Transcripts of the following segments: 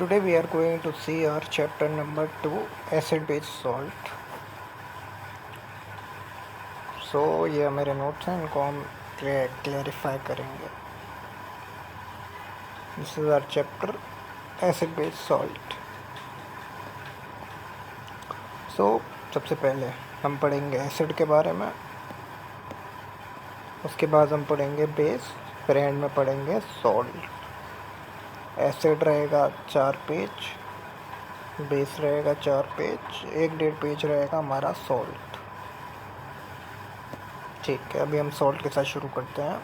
Today we are going to see our chapter number 2, acid base salt. So ये मेरे notes हैं, इनको हम क्लैरिफाई करेंगे. This is our chapter acid base salt. So सबसे पहले हम पढ़ेंगे एसिड के बारे में, उसके बाद हम पढ़ेंगे बेस, फिर एंड में पढ़ेंगे सॉल्ट. एसिड रहेगा 4 पेज, बेस रहेगा 4 पेज, 1-1.5 पेज रहेगा हमारा सॉल्ट. ठीक है, अभी हम सॉल्ट के साथ शुरू करते हैं.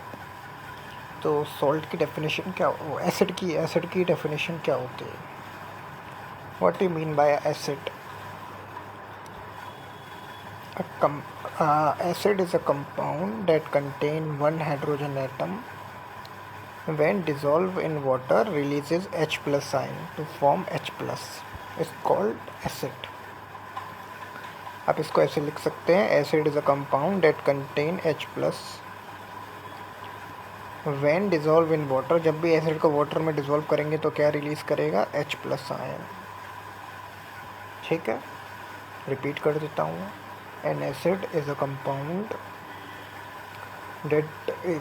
तो सॉल्ट की डेफिनेशन क्या हो, एसिड की डेफिनेशन क्या होती है? What you mean by acid? Acid is a compound that contain one hydrogen atom. When dissolved in water, releases H plus ion to form H plus. It's called acid. आप इसको ऐसे लिख सकते हैं, acid is a compound that contain H plus. When dissolved in water, जब भी acid को water में डिजोल्व करेंगे तो क्या रिलीज करेगा? H plus ion. ठीक है, रिपीट कर देता हूँ. An acid is a compound that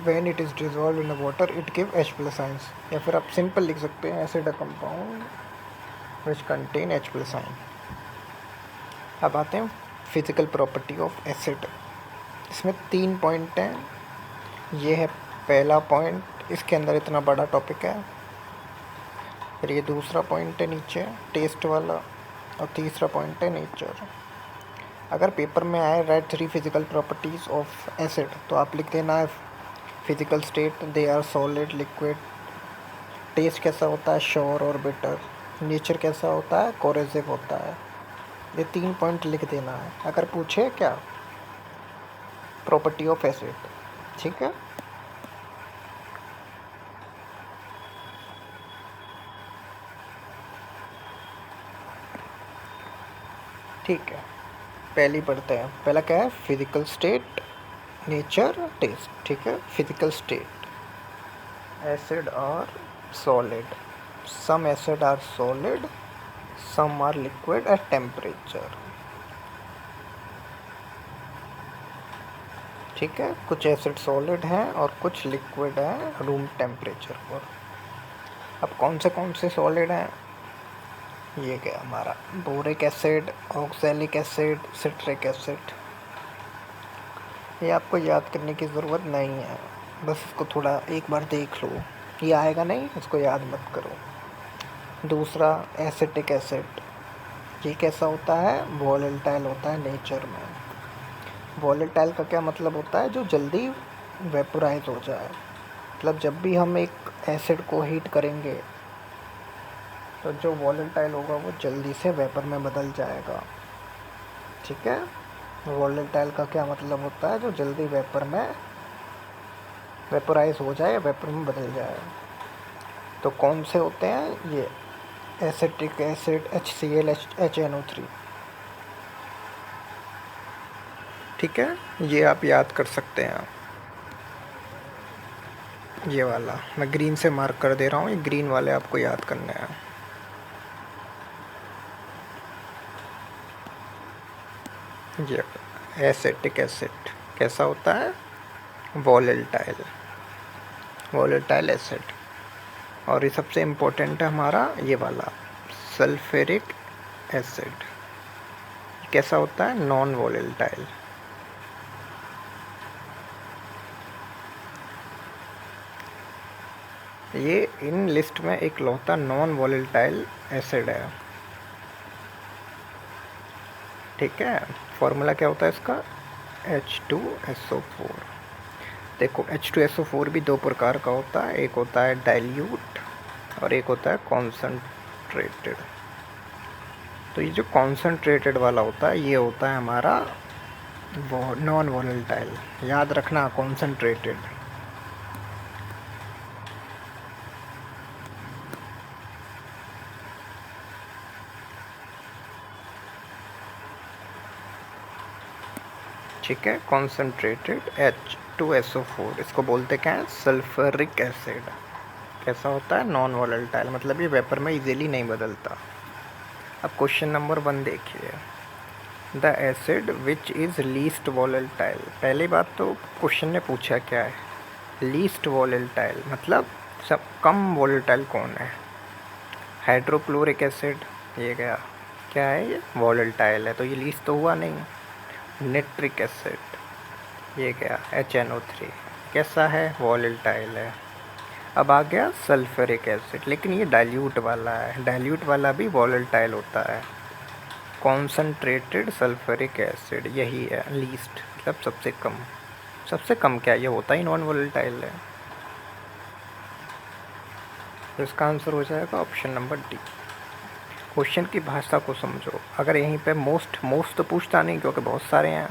when it is dissolved in the water it gives H plus ions. या फिर आप सिंपल लिख सकते हैं acid a compound which contain H plus ion. अब आते हैं फिजिकल प्रॉपर्टी ऑफ एसिड. इसमें 3 पॉइंट हैं. ये है पहला पॉइंट, इसके अंदर इतना बड़ा टॉपिक है. फिर ये दूसरा पॉइंट है नीचे टेस्ट वाला, और तीसरा पॉइंट है नेचर. अगर पेपर में आए write 3 physical properties of acid, तो आप लिख देना है physical state, they are solid, liquid. Taste कैसा होता है? श्योर और बिटर. नेचर कैसा होता है? कोरेसिव होता है. ये 3 पॉइंट लिख देना है अगर पूछे क्या प्रॉपर्टी ऑफ एसिड. ठीक है, ठीक है, पहली पढ़ते हैं. पहला क्या है? Physical state, nature, taste. ठीक है, physical state. Acid are solid. Some acid are solid, some are liquid at temperature. ठीक है, कुछ एसिड सॉलिड हैं और कुछ लिक्विड हैं रूम टेम्परेचर पर. अब कौन से सॉलिड हैं? ये क्या हमारा boric acid, oxalic acid, citric acid. ये आपको याद करने की ज़रूरत नहीं है, बस इसको थोड़ा एक बार देख लो. ये आएगा नहीं, इसको याद मत करो. दूसरा एसिटिक एसिड. ये कैसा होता है? वॉलेटाइल होता है नेचर में. वॉलेटाइल का क्या मतलब होता है? जो जल्दी वेपोराइज हो जाए. मतलब जब भी हम एक एसिड को हीट करेंगे तो जो वॉलेटाइल होगा वो जल्दी से वेपर में बदल जाएगा. ठीक है, वॉलेटाइल का क्या मतलब होता है? जो जल्दी वेपर में वेपोराइज हो जाए, वेपर में बदल जाए. तो कौन से होते हैं ये? Acetic acid, HCl, HNO3. ठीक है, ये आप याद कर सकते हैं. ये वाला मैं ग्रीन से मार्क कर दे रहा हूँ, ये ग्रीन वाले आपको याद करने हैं. ये एसिटिक एसिड कैसा होता है? Volatile acid. और ये सबसे इम्पोर्टेंट है हमारा ये वाला सल्फ्यूरिक एसिड. कैसा होता है? Non volatile. ये इन लिस्ट में एक लौता नॉन वॉलेटाइल एसिड है. ठीक है, फॉर्मूला क्या होता है इसका? H2SO4. देखो H2SO4 भी 2 प्रकार का होता है. एक होता है डाइल्यूट और एक होता है कॉन्सनट्रेटेड. तो ये जो कॉन्सनट्रेटेड वाला होता है ये होता है हमारा नॉन वॉलेटाइल. याद रखना, कॉन्सनट्रेटेड. ठीक है, कॉन्सनट्रेटेड H2SO4, इसको बोलते क्या है? Sulphuric acid. कैसा होता है, नॉन वॉलेटाइल, मतलब ये वेपर में इजीली नहीं बदलता। अब क्वेश्चन नंबर 1 देखिए, the acid which is least volatile. पहली बात तो क्वेश्चन ने पूछा क्या है, लीस्ट वॉलेटाइल, मतलब सब कम वॉलेटाइल कौन है। हाइड्रोक्लोरिक एसिड, ये गया क्या है, ये वॉलेटाइल है, तो ये लीस्ट तो हुआ नहीं। नाइट्रिक एसिड, ये गया HNO3, कैसा है, वॉलेटाइल है। अब आ गया सल्फ्यूरिक एसिड, लेकिन ये डाइल्यूट वाला है, डाइल्यूट वाला भी वॉलेटाइल होता है। कॉन्सनट्रेटेड सल्फ्यूरिक एसिड, यही है लीस्ट, मतलब सबसे कम। सबसे कम क्या, ये होता ही नॉन वॉलेटाइल है, तो इसका आंसर हो जाएगा ऑप्शन नंबर डी। क्वेश्चन की भाषा को समझो, अगर यहीं पे मोस्ट तो पूछता नहीं क्योंकि बहुत सारे हैं,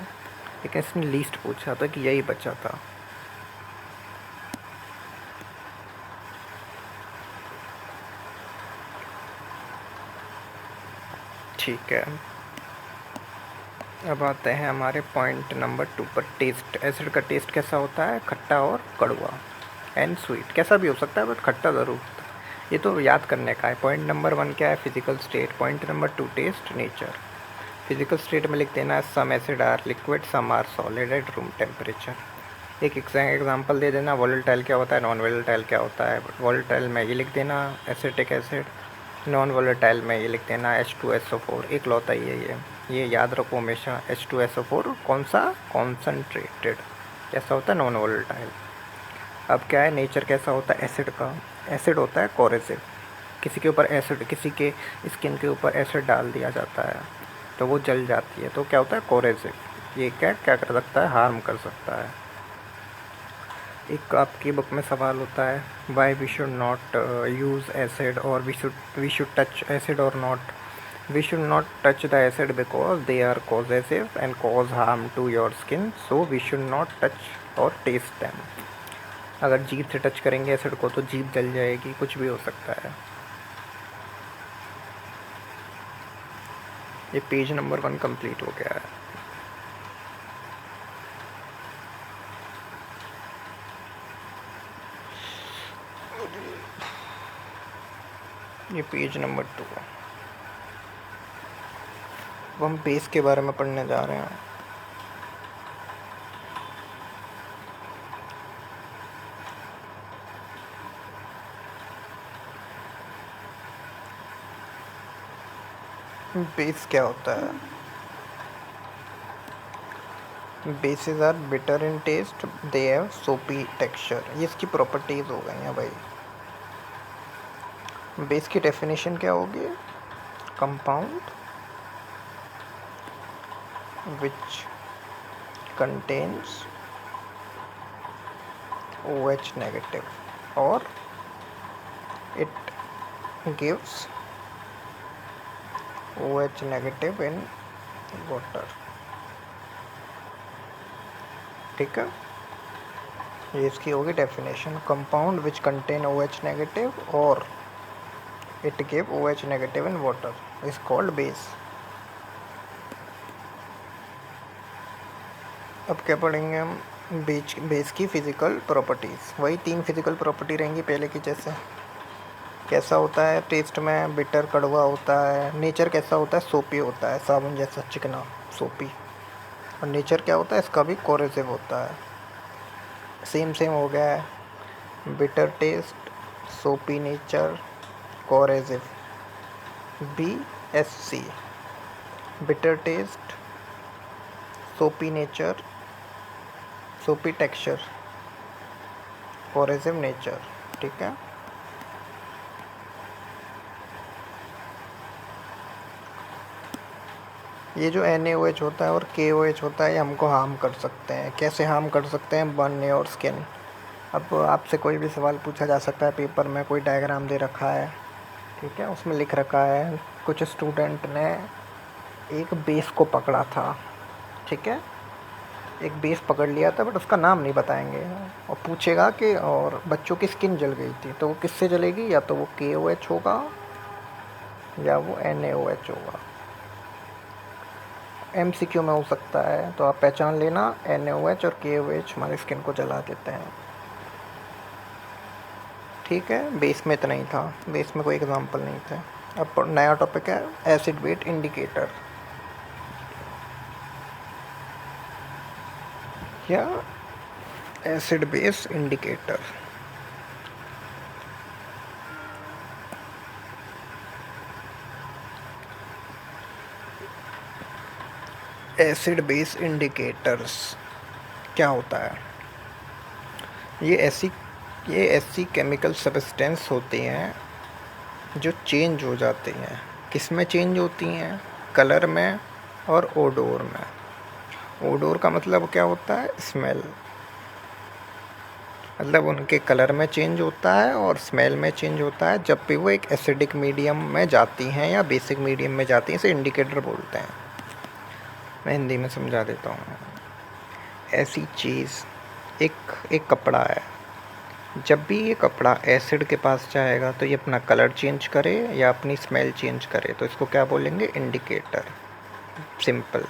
लेकिन इसने लीस्ट पूछा था कि यही बचा था। ठीक है, अब आते हैं हमारे पॉइंट नंबर 2 पर। टेस्ट, एसिड का टेस्ट कैसा होता है, खट्टा और कड़वा एंड स्वीट, कैसा भी हो सकता है बट खट्टा ज़रूर होता है, ये तो याद करने का है। पॉइंट नंबर 1 क्या है, physical state. Point number 2 test, nature. Physical state में लिख देना है some acid are liquid, some are solid at room temperature. एक एग्जाम्पल दे देना, वॉलेटाइल क्या होता है, नॉन वॉलेटाइल क्या होता है। वॉलेटाइल में ये लिख देना एसिटिक एसिड, नॉन वॉलेटाइल में ये लिख देना H2SO4, एक लौता ही है ये याद रखो हमेशा। H2SO4 कौन सा, कॉन्सनट्रेटेड, कैसा होता है, नॉन वॉलेटाइल। अब क्या है, नेचर कैसा होता है एसिड का, एसिड होता है कोरेसिव, किसी के ऊपर एसिड, किसी के स्किन के ऊपर एसिड डाल दिया जाता है तो वो जल जाती है, तो क्या होता है, कोरेसिव। ये क्या क्या कर सकता है, हार्म कर सकता है। एक आपकी बुक में सवाल होता है, why we should not use acid, और वी शुड टच एसिड और not, we should not touch the acid because they are corrosive and cause harm to your skin, so we should not touch और taste them. अगर जीभ से touch करेंगे acid को तो जीभ जल जाएगी, कुछ भी हो सकता है। ये पेज नंबर 1 कंप्लीट हो गया है। ये पेज नंबर 2, अब हम बेस के बारे में पढ़ने जा रहे हैं। बेस क्या होता है, bases are bitter in taste, they have soapy texture, ये इसकी प्रॉपर्टीज हो गई हैं भाई। बेस की डेफिनेशन क्या होगी, compound which contains OH negative और it gives OH negative in water. ठीक है, ये इसकी होगी definition, compound which contain OH negative और it give OH negative in water is called base. अब क्या पढ़ेंगे हम, बेस की फिजिकल प्रॉपर्टीज़, वही 3 फिजिकल प्रॉपर्टी रहेंगी पहले की जैसे। कैसा होता है, टेस्ट में बिटर कड़वा होता है। नेचर कैसा होता है, सोपी होता है, साबुन जैसा चिकना सोपी। और नेचर क्या होता है, इसका भी कोरेसिव होता है। सेम हो गया है, बिटर टेस्ट, सोपी nature, coercive. BSC, bitter taste, सोपी नेचर, सोपी टेक्सचर, कोरेसिव नेचर। ठीक है, ये जो NaOH होता है और KOH होता है, ये हमको हार्म कर सकते हैं। कैसे हार्म कर सकते हैं, बर्न योर स्किन। अब आपसे कोई भी सवाल पूछा जा सकता है पेपर में, कोई डायग्राम दे रखा है, ठीक है, उसमें लिख रखा है कुछ स्टूडेंट ने एक बेस को पकड़ा था, ठीक है, एक बेस पकड़ लिया था बट उसका नाम नहीं बताएंगे, और पूछेगा कि और बच्चों की स्किन जल गई थी, तो वो किससे जलेगी, या तो वो KOH होगा या वो NaOH होगा। MCQ में हो सकता है, तो आप पहचान लेना, NaOH और KOH हमारी स्किन को जला देते हैं। ठीक है, बेस में इतना ही था, बेस में कोई एग्जांपल नहीं था। अब नया टॉपिक है एसिड वेट इंडिकेटर या acid base indicator. Acid base indicators क्या होता है? ये ऐसी केमिकल सब्सटेंस होती हैं जो चेंज हो जाती हैं। किस में चेंज होती हैं? कलर में और ओडोर में। ओडोर का मतलब क्या होता है? स्मेल। मतलब उनके कलर में चेंज होता है और स्मेल में चेंज होता है जब भी वो एक एसिडिक मीडियम में जाती हैं या बेसिक मीडियम में जाती हैं। इसे इंडिकेटर बोलते हैं। मैं हिंदी में समझा देता हूँ। ऐसी चीज़ एक एक कपड़ा है, जब भी ये कपड़ा एसिड के पास जाएगा तो ये अपना कलर चेंज करे या अपनी स्मेल चेंज करे, तो इसको क्या बोलेंगे? Indicator. Simple.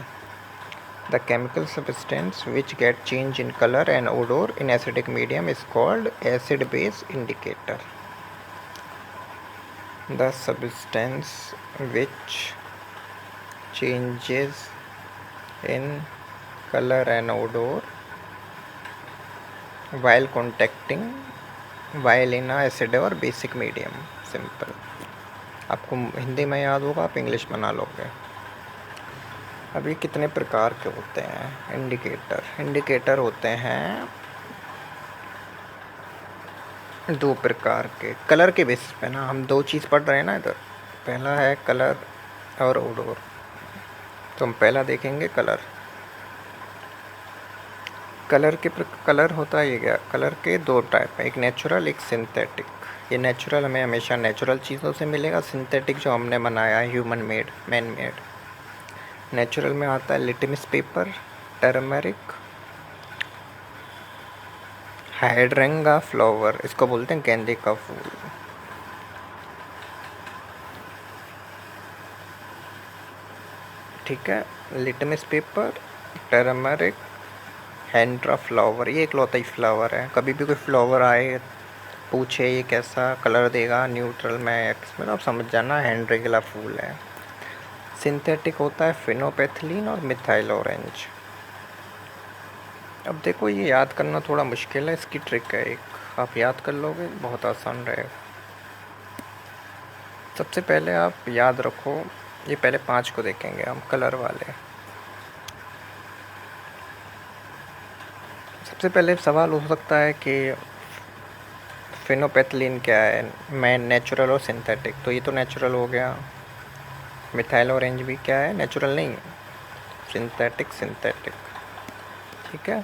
The chemical substance which get change in colour and odour in acidic medium is called acid base indicator. The substance which changes in colour and odour while contacting while in a acid और basic medium. Simple. आपको हिंदी में याद होगा, आप English बना लोगे। अब ये कितने प्रकार के होते हैं इंडिकेटर? इंडिकेटर होते हैं दो प्रकार के। कलर के बेसिस पे ना, हम दो चीज़ पढ़ रहे हैं ना इधर। पहला है कलर और ओडोर, तो हम पहला देखेंगे कलर। कलर होता है ये क्या? कलर के दो टाइप है, एक नेचुरल एक सिंथेटिक। ये नेचुरल हमें हमेशा नेचुरल चीज़ों से मिलेगा, सिंथेटिक जो हमने बनाया है human made, man made. Natural में आता है लिटमस पेपर, टर्मरिक, हाइड्रेंगा फ्लावर, इसको बोलते हैं गेंदे का फूल। ठीक है, लिटमस पेपर, टर्मरिक, हैंड्रा फ्लावर। ये इकलौता ही फ्लावर है। कभी भी कोई फ्लावर आए पूछे ये कैसा कलर देगा, न्यूट्रल में या किसमें, तो आप समझ जाना हैंड्रेला फूल है। सिंथेटिक होता है फिनोपेथिलीन और मिथाइल ऑरेंज। अब देखो, ये याद करना थोड़ा मुश्किल है, इसकी ट्रिक है एक, आप याद कर लोगे बहुत आसान रहेगा। सबसे पहले आप याद रखो, ये पहले 5 को देखेंगे हम, कलर वाले। सबसे पहले सवाल हो सकता है कि फिनोपेथिलीन क्या है, मैं नेचुरल और सिंथेटिक, तो ये तो नेचुरल हो गया। मिथाइल ऑरेंज भी क्या है? नेचुरल नहीं है, सिंथेटिक। ठीक है,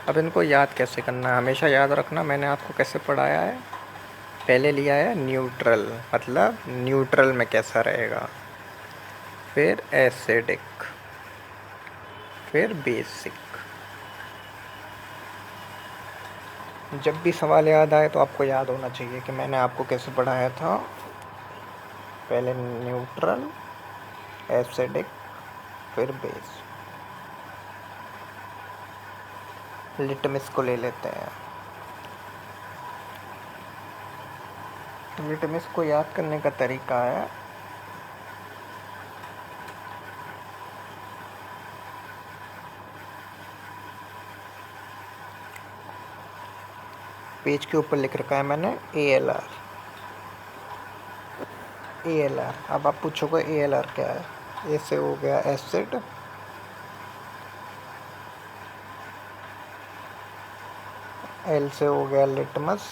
अब इनको याद कैसे करना है? हमेशा याद रखना, मैंने आपको कैसे पढ़ाया है। पहले लिया है न्यूट्रल, मतलब न्यूट्रल में कैसा रहेगा, फिर एसिडिक, फिर बेसिक। जब भी सवाल याद आए तो आपको याद होना चाहिए कि मैंने आपको कैसे पढ़ाया था। पहले न्यूट्रल, एसिडिक, फिर बेस। लिटमस को ले लेते हैं। लिटमस को याद करने का तरीका है, पेज के ऊपर लिख रखा है मैंने ALR। अब आप पूछोगे ALR क्या है? ए से हो गया एसिड, L से हो गया लिटमस,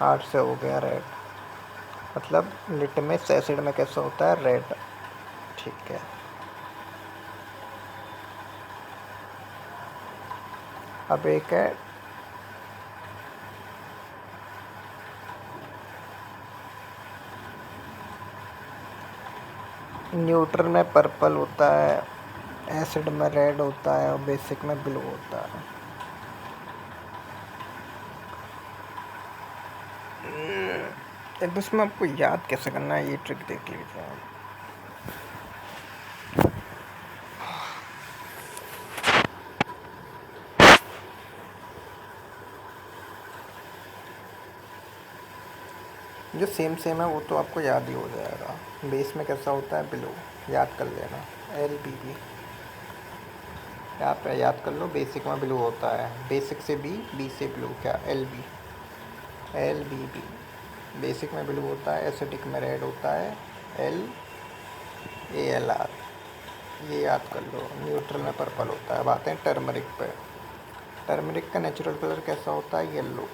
R से हो गया रेड। मतलब लिटमस एसिड में कैसा होता है? रेड। ठीक है, अब एक है न्यूट्रल में पर्पल होता है, एसिड में रेड होता है और बेसिक में ब्लू होता है। अब इसमें आपको याद कैसे करना है, ये ट्रिक देख लीजिए आप। जो सेम सेम है वो तो आपको याद ही हो जाएगा। बेस में कैसा होता है, ब्लू, याद कर लेना, LBB। यहाँ पे याद कर लो, बेसिक में ब्लू होता है, बेसिक से बी से ब्लू, क्या, LBB। बेसिक में ब्लू होता है, एसिडिक में रेड होता है, LALR। ये याद कर लो। न्यूट्रल में पर्पल होता है। अब आते हैं टर्मरिक पे। टर्मरिक का नेचुरल कलर कैसा होता है, येलो।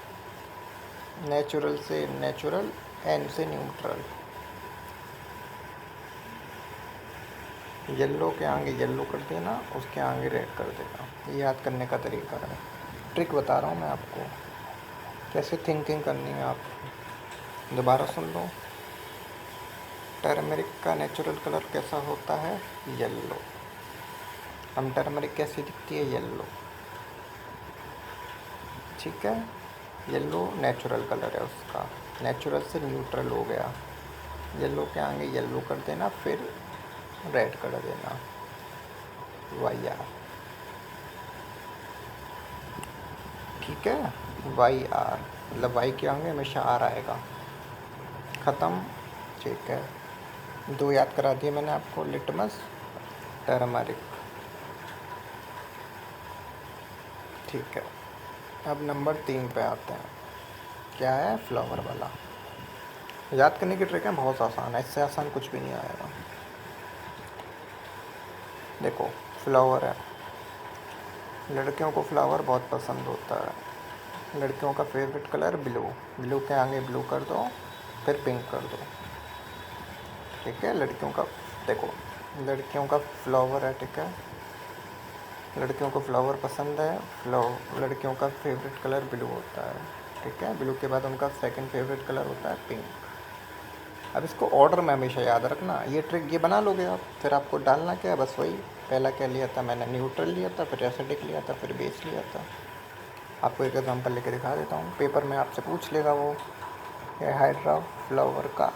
नेचुरल से नेचुरल, N से न्यूट्रल। येलो के आगे येलो कर देना, उसके आगे रेड कर देना। ये याद करने का तरीका है, ट्रिक बता रहा हूँ मैं आपको, कैसे थिंकिंग करनी है आपको। दोबारा सुन लो। टर्मरिक का नेचुरल कलर कैसा होता है, येलो। हम टर्मरिक कैसी दिखती है, येलो, ठीक है। येलो नेचुरल कलर है उसका, नेचुरल से न्यूट्रल हो गया। येलो के आगे येलो कर देना, फिर रेड कर देना, YR, ठीक है। YR मतलब वाई के आगे हमेशा R आएगा। ख़त्म, ठीक है। 2 याद करा दिए मैंने आपको, लिटमस, टर्मरिक, ठीक है। अब नंबर 3 पे आते हैं। क्या है, फ्लावर वाला। याद करने की ट्रिक है, बहुत आसान है, इससे आसान कुछ भी नहीं आएगा। देखो, फ्लावर है, लड़कियों को फ्लावर बहुत पसंद होता है। लड़कियों का फेवरेट कलर ब्लू, ब्लू के आगे ब्लू कर दो, फिर पिंक कर दो, ठीक है। लड़कियों का, देखो, लड़कियों का फ्लावर है, ठीक है। लड़कियों को फ्लावर पसंद है, लड़कियों का फेवरेट कलर ब्लू होता है, ठीक है। ब्लू के बाद उनका सेकंड फेवरेट कलर होता है पिंक। अब इसको ऑर्डर में हमेशा याद रखना, ये ट्रिक ये बना लोगे आप, फिर आपको डालना क्या है, बस वही। पहला क्या लिया था मैंने, न्यूट्रल लिया था, फिर एसिडिक लिया था, फिर बेस लिया था। आपको एक एग्जांपल लेके दिखा देता हूँ, पेपर में आपसे पूछ लेगा वो, हाइड्रा फ्लावर का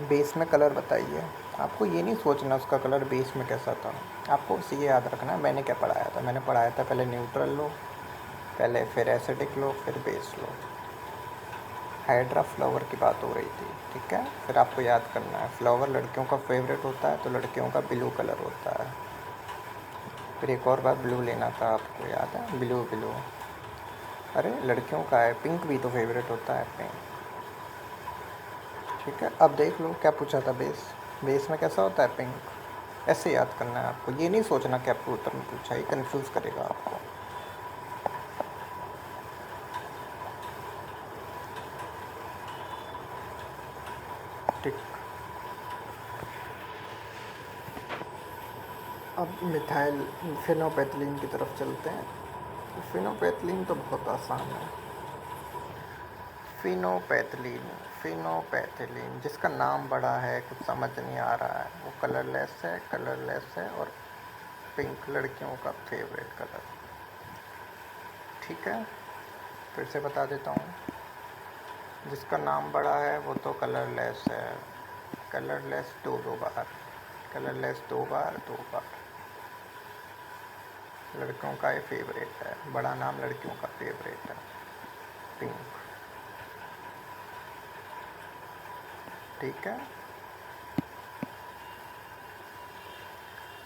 बेस में कलर बताइए। आपको ये नहीं सोचना उसका कलर बेस में कैसा था, आपको बस ये याद रखना मैंने क्या पढ़ाया था। मैंने पढ़ाया था पहले न्यूट्रल लो, पहले फिर एसिडिक लो, फिर बेस लो। हाइड्रा फ्लावर की बात हो रही थी, ठीक है। फिर आपको याद करना है, फ्लावर लड़कियों का फेवरेट होता है, तो लड़कियों का ब्लू कलर होता है। फिर एक और बार ब्लू लेना था आपको, याद है, ब्लू ब्लू। अरे लड़कियों का है, पिंक भी तो फेवरेट होता है, पिंक, ठीक है। अब देख लो क्या पूछा था, बेस, बेस में कैसा होता है, पिंक। ऐसे याद करना है आपको, ये नहीं सोचना कि आपको उत्तर में पूछा, ये कंफ्यूज करेगा आपको। ठीक, अब मिथाइल फिनोपेथलीन की तरफ चलते हैं। फिनोपेथलीन तो बहुत आसान है। फिनोपेथलीन, फिनोपेथलीन जिसका नाम बड़ा है, कुछ समझ नहीं आ रहा है, वो कलरलेस है और पिंक लड़कियों का फेवरेट कलर, ठीक है। फिर से बता देता हूँ, जिसका नाम बड़ा है वो तो कलरलेस है, कलरलेस दो बार, कलरलेस दो बार। लड़कियों का ये फेवरेट है, बड़ा नाम लड़कियों का फेवरेट है, पिंक, ठीक है।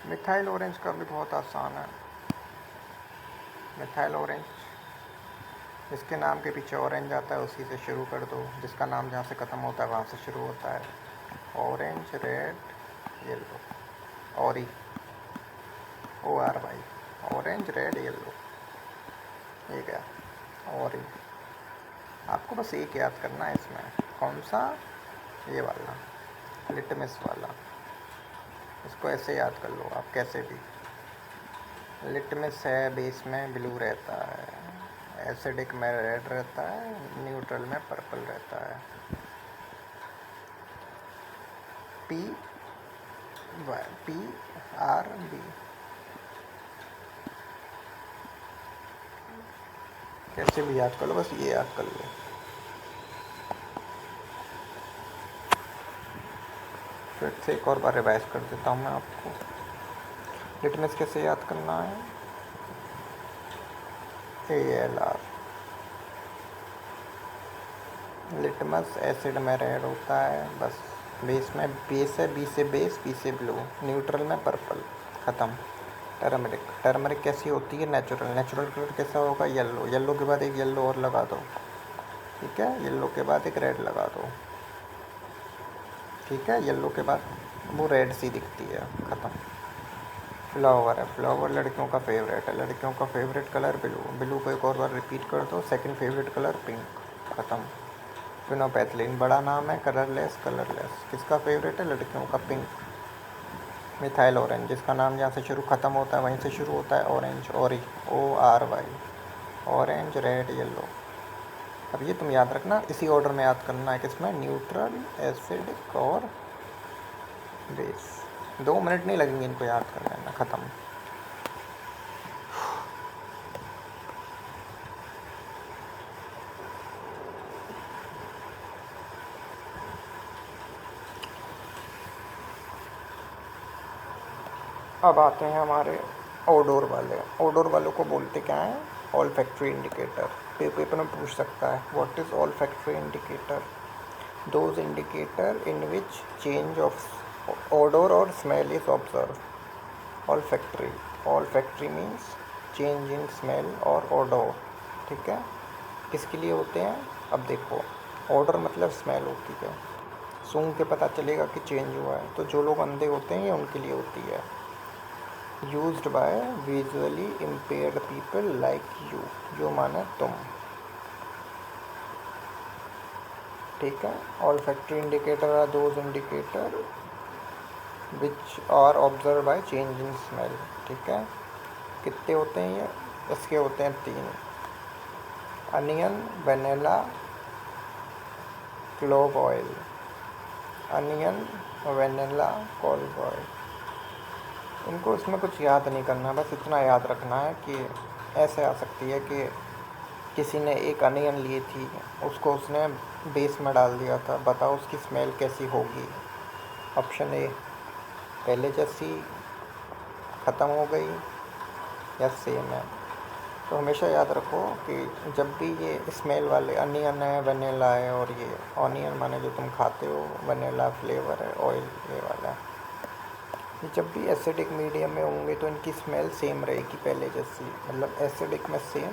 मिथाइल ऑरेंज का भी बहुत आसान है। मिथाइल ऑरेंज, जिसके नाम के पीछे ऑरेंज आता है उसी से शुरू कर दो, जिसका नाम जहाँ से ख़त्म होता है वहाँ से शुरू होता है। Orange, red, yellow, ORI, ORY, orange red yellow, ये क्या, ORI। आपको बस एक याद करना है इसमें, कौन सा, ये वाला, लिटमस वाला। इसको ऐसे याद कर लो आप, कैसे भी। लिटमस है, बेस में ब्लू रहता है, एसिडिक में रेड रहता है, न्यूट्रल में पर्पल रहता है। PRB, कैसे भी याद कर लो, बस ये याद कर लो। फिर से एक और बार रिवाइज कर देता हूँ मैं आपको, लिटमस कैसे याद करना है, ALR, लिटमस एसिड में रेड होता है बस। बेस में बेस है, बी से बेस, बी से ब्लू। न्यूट्रल में पर्पल, ख़त्म। टर्मरिक, टर्मरिक कैसी होती है? नेचुरल। नेचुरल कलर कैसा होगा? येलो। येलो के बाद एक येलो और लगा दो, ठीक है। येलो के बाद एक रेड लगा दो, ठीक है। येलो के बाद वो रेड सी दिखती है, ख़त्म। फ्लावर है, फ्लावर लड़कियों का फेवरेट है। लड़कियों का फेवरेट कलर ब्लू। ब्लू को एक और बार रिपीट कर दो। सेकंड फेवरेट कलर पिंक, ख़त्म। फिनोपैथलीन बड़ा नाम है, कलरलेस। कलरलेस किसका फेवरेट है? लड़कियों का पिंक। मिथाइल ऑरेंज, जिसका नाम जहाँ से शुरू ख़त्म होता है वहीं से शुरू होता है। Orange, ऑरी, ORY, orange, red, yellow. अब ये तुम याद रखना, इसी ऑर्डर में याद करना है। किसमें? न्यूट्रल, एसिडिक और बेस। 2 मिनट नहीं लगेंगे इनको याद करने में, ख़त्म। अब आते हैं हमारे ओडोर वाले। ओडोर वालों को बोलते क्या है? Olfactory indicator. पेपर में पूछ सकता है, what is olfactory indicator? Those indicator in which change of odour और smell is observe. Olfactory, olfactory means change in smell और ओडोर, ठीक है। किसके लिए होते हैं? अब देखो, ऑडर मतलब स्मेल होती है, सूंघ के पता चलेगा कि चेंज हुआ है। तो जो लोग अंधे होते हैं ये उनके लिए होती है। Used by visually impaired people like you, जो माने तुम, ठीक है। Olfactory indicator are those indicator which are observe by change in smell, ठीक है। कितने होते हैं ये? इसके होते हैं 3। Onion, vanilla, clove oil. Onion, vanilla, clove oil. इनको इसमें कुछ याद नहीं करना, बस इतना याद रखना है कि ऐसे आ सकती है कि किसी ने एक अनियन ली थी, उसको उसने बेस में डाल दिया था, बताओ उसकी स्मेल कैसी होगी? ऑप्शन ए, पहले जैसी, ख़त्म हो गई, या सेम है। तो हमेशा याद रखो कि जब भी ये स्मेल वाले अनियन है, वनीला है, और ये ऑनियन माने जो तुम खाते हो, वनीला फ्लेवर है, ऑयल ये वाला है, ये जब भी एसिडिक मीडियम में होंगे तो इनकी स्मेल सेम रहेगी पहले जैसी। मतलब एसिडिक में सेम,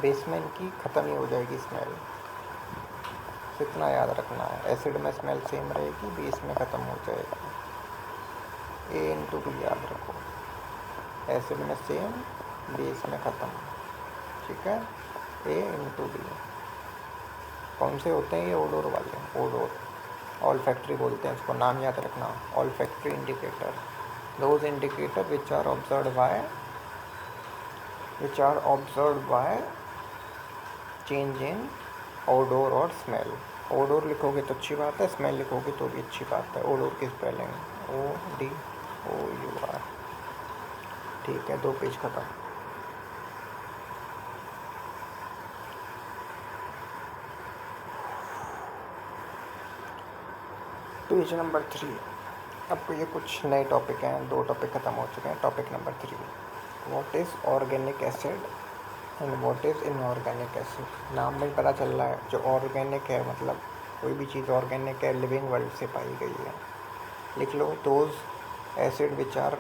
बेस में इनकी ख़त्म ही हो जाएगी स्मेल। तो इतना याद रखना है, एसिड में स्मेल सेम रहेगी, बेस में ख़त्म हो जाएगी। A/B याद रखो, एसिड में सेम, बेस में ख़त्म, ठीक है। A/B कौन से होते हैं? ये ओडोर वाले, ओडोर। ऑल फैक्ट्री बोलते हैं इसको, नाम याद रखना, olfactory indicator. Those indicator which are observed by change in odour और स्मेल। ओडोर लिखोगे तो अच्छी बात है, स्मेल लिखोगे तो भी अच्छी बात है। ओडोर की स्पेलिंग ODOUR, ठीक है। 2 पेज खत्म। Page number 3। अब ये कुछ नए टॉपिक हैं, 2 टॉपिक ख़त्म हो चुके हैं। Topic number 3, what is organic acid and what is inorganic acid. नाम में पता चल रहा है, जो ऑर्गेनिक है मतलब कोई भी चीज़ ऑर्गेनिक है, लिविंग वर्ल्ड से पाई गई है। लिख लो, those acid which are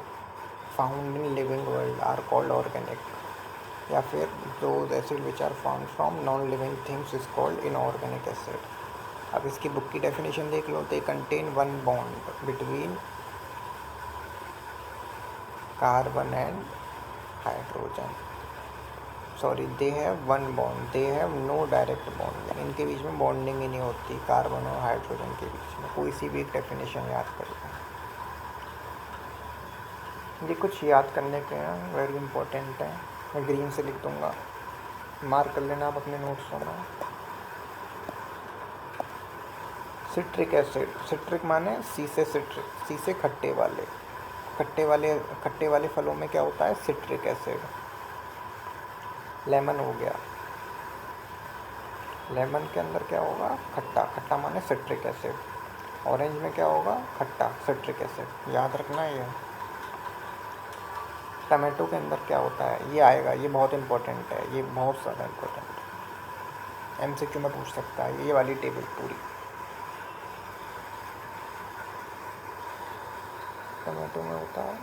found in living world are called organic, या फिर those acid which are found from non living things is called inorganic acid. अब इसकी बुक की डेफिनेशन देख लो, they contain one bond between carbon and hydrogen. Sorry, they have one bond, they have no direct bond. इनके बीच में bonding ही नहीं होती, कार्बन और हाइड्रोजन के बीच में। कोई सी भी एक डेफिनेशन याद कर लो, ये कुछ याद करने के हैं, वेरी इंपॉर्टेंट है। मैं ग्रीन से लिख दूँगा, मार्क कर लेना आप अपने नोट्सों में। सिट्रिक एसिड, सिट्रिक माने सी से सिट्रिक, सी से खट्टे वाले। खट्टे वाले फलों में क्या होता है? Citric acid. लेमन हो गया, लेमन के अंदर क्या होगा? खट्टा, खट्टा माने सिट्रिक एसिड। ऑरेंज में क्या होगा? खट्टा, सिट्रिक एसिड। याद रखना है ये। टमाटो के अंदर क्या होता है? ये आएगा, ये बहुत इंपॉर्टेंट है, ये बहुत ज़्यादा इंपॉर्टेंट है। MCQ में पूछ सकता है ये वाली टेबल पूरी। टमाटो में होता है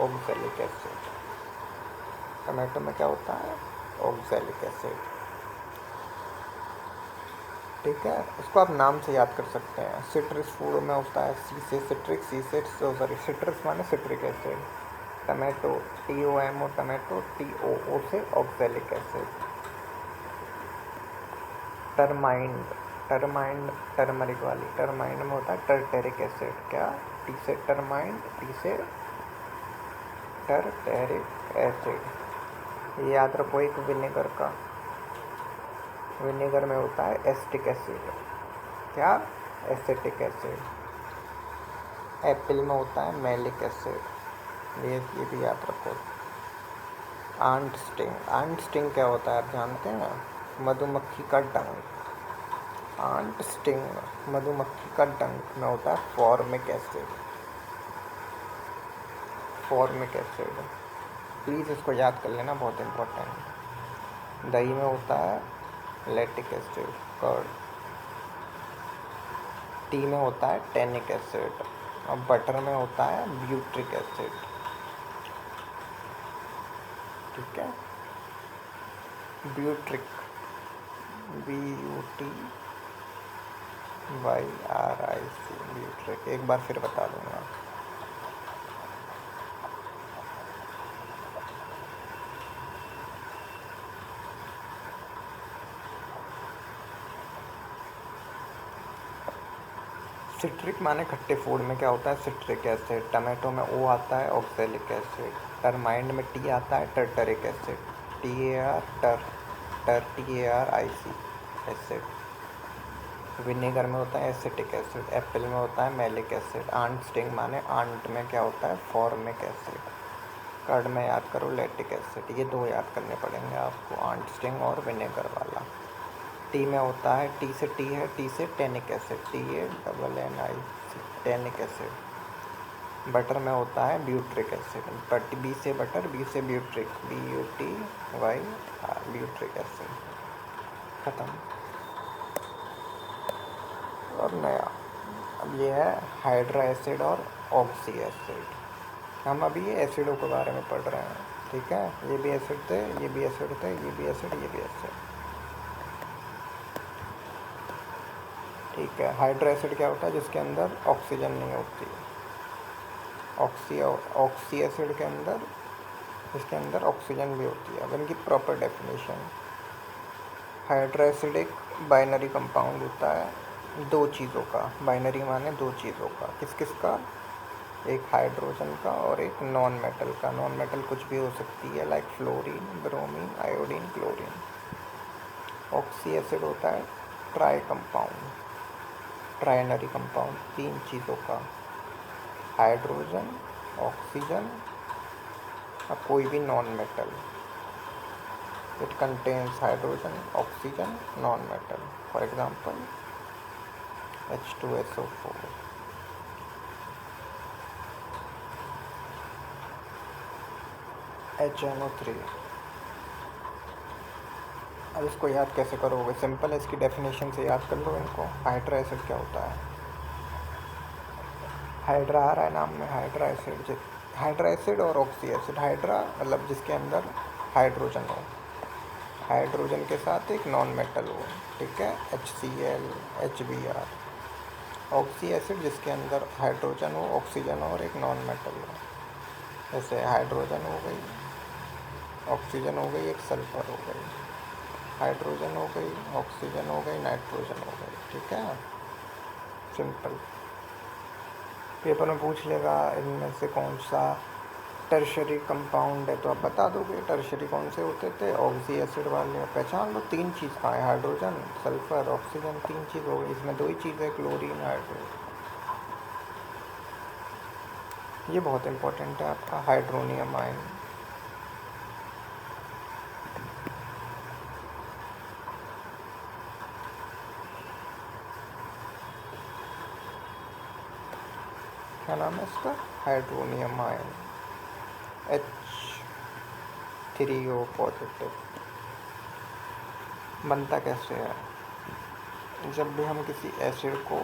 ऑक्सैलिक एसिड। टमाटो में क्या होता है? Oxalic acid. ठीक है, इसको आप नाम से याद कर सकते हैं। सिट्रस फूड में होता है सी से सिट्रिक, सी से सॉरी सिट्रस माने citric acid. Tomato TOMO tomato, TOO से ऑक्सैलिक एसिड। टर्माइंड, टर्माइंड टर्मरिक वाली, टर्माइंड में होता है टर्टेरिक एसिड। क्या? टी से टर्माइंड, टी से टर्टेरिक एसिड। ये याद रखो एक विनेगर का। विनेगर में होता है एसिटिक एसिड। क्या? Acetic acid. एप्पल में होता है मैलिक एसिड। ये भी याद रखो। आंट स्टिंग, आंट स्टिंग क्या होता है आप जानते हैं? मधुमक्खी का डंक। आंट स्टिंग, मधुमक्खी का डंक में होता है formic acid. Formic acid, please इसको याद कर लेना, बहुत इम्पोर्टेंट। दही में होता है लैक्टिक एसिड, कर्ड। टी में होता है टैनिक एसिड और बटर में होता है ब्यूट्रिक एसिड। ठीक है, ब्यूट्रिक, BUTYRIC, ब्यूट्रिक। एक बार फिर बता दूंगा। सिट्रिक माने खट्टे फूड में क्या होता है? Citric acid. टमाटो में O आता है ऑक्सैलिक एसिड। टर्माइंड में T आता है tartaric acid. TAR TARIC acid. Vinegar में होता है एसिटिक एसिड। एप्पल में होता है मैलिक एसिड। आंट स्टिंग माने आंट में क्या होता है? Formic acid. कर्ड में याद करो लैक्टिक एसिड। ये दो याद करने पड़ेंगे आपको, आंट स्टिंग और विनेगर वाला। टी में होता है, टी से टी है, टी से tannic acid, TANNIC tannic acid. Butter में होता है ब्यूट्रिक एसिड। बट बी से बटर, बी से ब्यूट्रिक, BUTYR ब्यूट्रिक एसिड। ख़त्म। और नया अब ये है हाइड्रा एसिड और ऑक्सी एसिड। हम अभी ये एसिडों के बारे में पढ़ रहे हैं। ठीक है, ये भी एसिड थे, ये भी एसिड थे, ये भी एसिड, ये भी एसिड। ठीक है, हाइड्रा एसिड क्या होता है? जिसके अंदर ऑक्सीजन नहीं होती। ऑक्सी एसिड के अंदर, जिसके अंदर ऑक्सीजन भी होती है। अब इनकी प्रॉपर डेफिनेशन। हाइड्रा एसिड एक बाइनरी कंपाउंड होता है दो चीज़ों का। बाइनरी माने दो चीज़ों का। किस किस का? एक हाइड्रोजन का और एक नॉन मेटल का। नॉन मेटल कुछ भी हो सकती है, like fluorine, bromine, iodine, chlorine. Oxy acid होता है ट्राई कंपाउंड, ट्राइनरी कंपाउंड, तीन चीज़ों का। हाइड्रोजन, ऑक्सीजन और कोई भी non metal. It contains hydrogen, oxygen, non metal. For example H2SO4। HNO3। अब इसको याद कैसे करोगे? सिंपल है, इसकी डेफिनेशन से याद कर लो इनको। हाइड्रा एसिड क्या होता है? हाइड्रा आ रहा है नाम में, हाइड्रा एसिड। हाइड्रा एसिड और ऑक्सी एसिड। हाइड्रा मतलब जिसके अंदर हाइड्रोजन हो, हाइड्रोजन के साथ एक नॉन मेटल हो। ठीक है, HCl, HBr। ऑक्सी एसिड जिसके अंदर हाइड्रोजन हो, ऑक्सीजन और एक नॉन मेटल हो। जैसे हाइड्रोजन हो गई, ऑक्सीजन हो गई, एक सल्फर हो गई। हाइड्रोजन हो गई, ऑक्सीजन हो गई, नाइट्रोजन हो गई। ठीक है, सिंपल। पेपर में पूछ लेगा इनमें से कौन सा टर्शरी कंपाउंड है, तो आप बता दोगे टर्शरी कौन से होते थे? ऑक्सी एसिड वाले। पहचान लो, तीन चीज़ का है, हाइड्रोजन, सल्फर, ऑक्सीजन, तीन चीज़ हो गई। इसमें दो ही चीज़ है, क्लोरीन, हाइड्रोजन। ये बहुत इंपॉर्टेंट है आपका, हाइड्रोनियम आयन। क्या नाम है इसका? Hydronium ion, H3O positive. बनता कैसे है? जब भी हम किसी एसिड को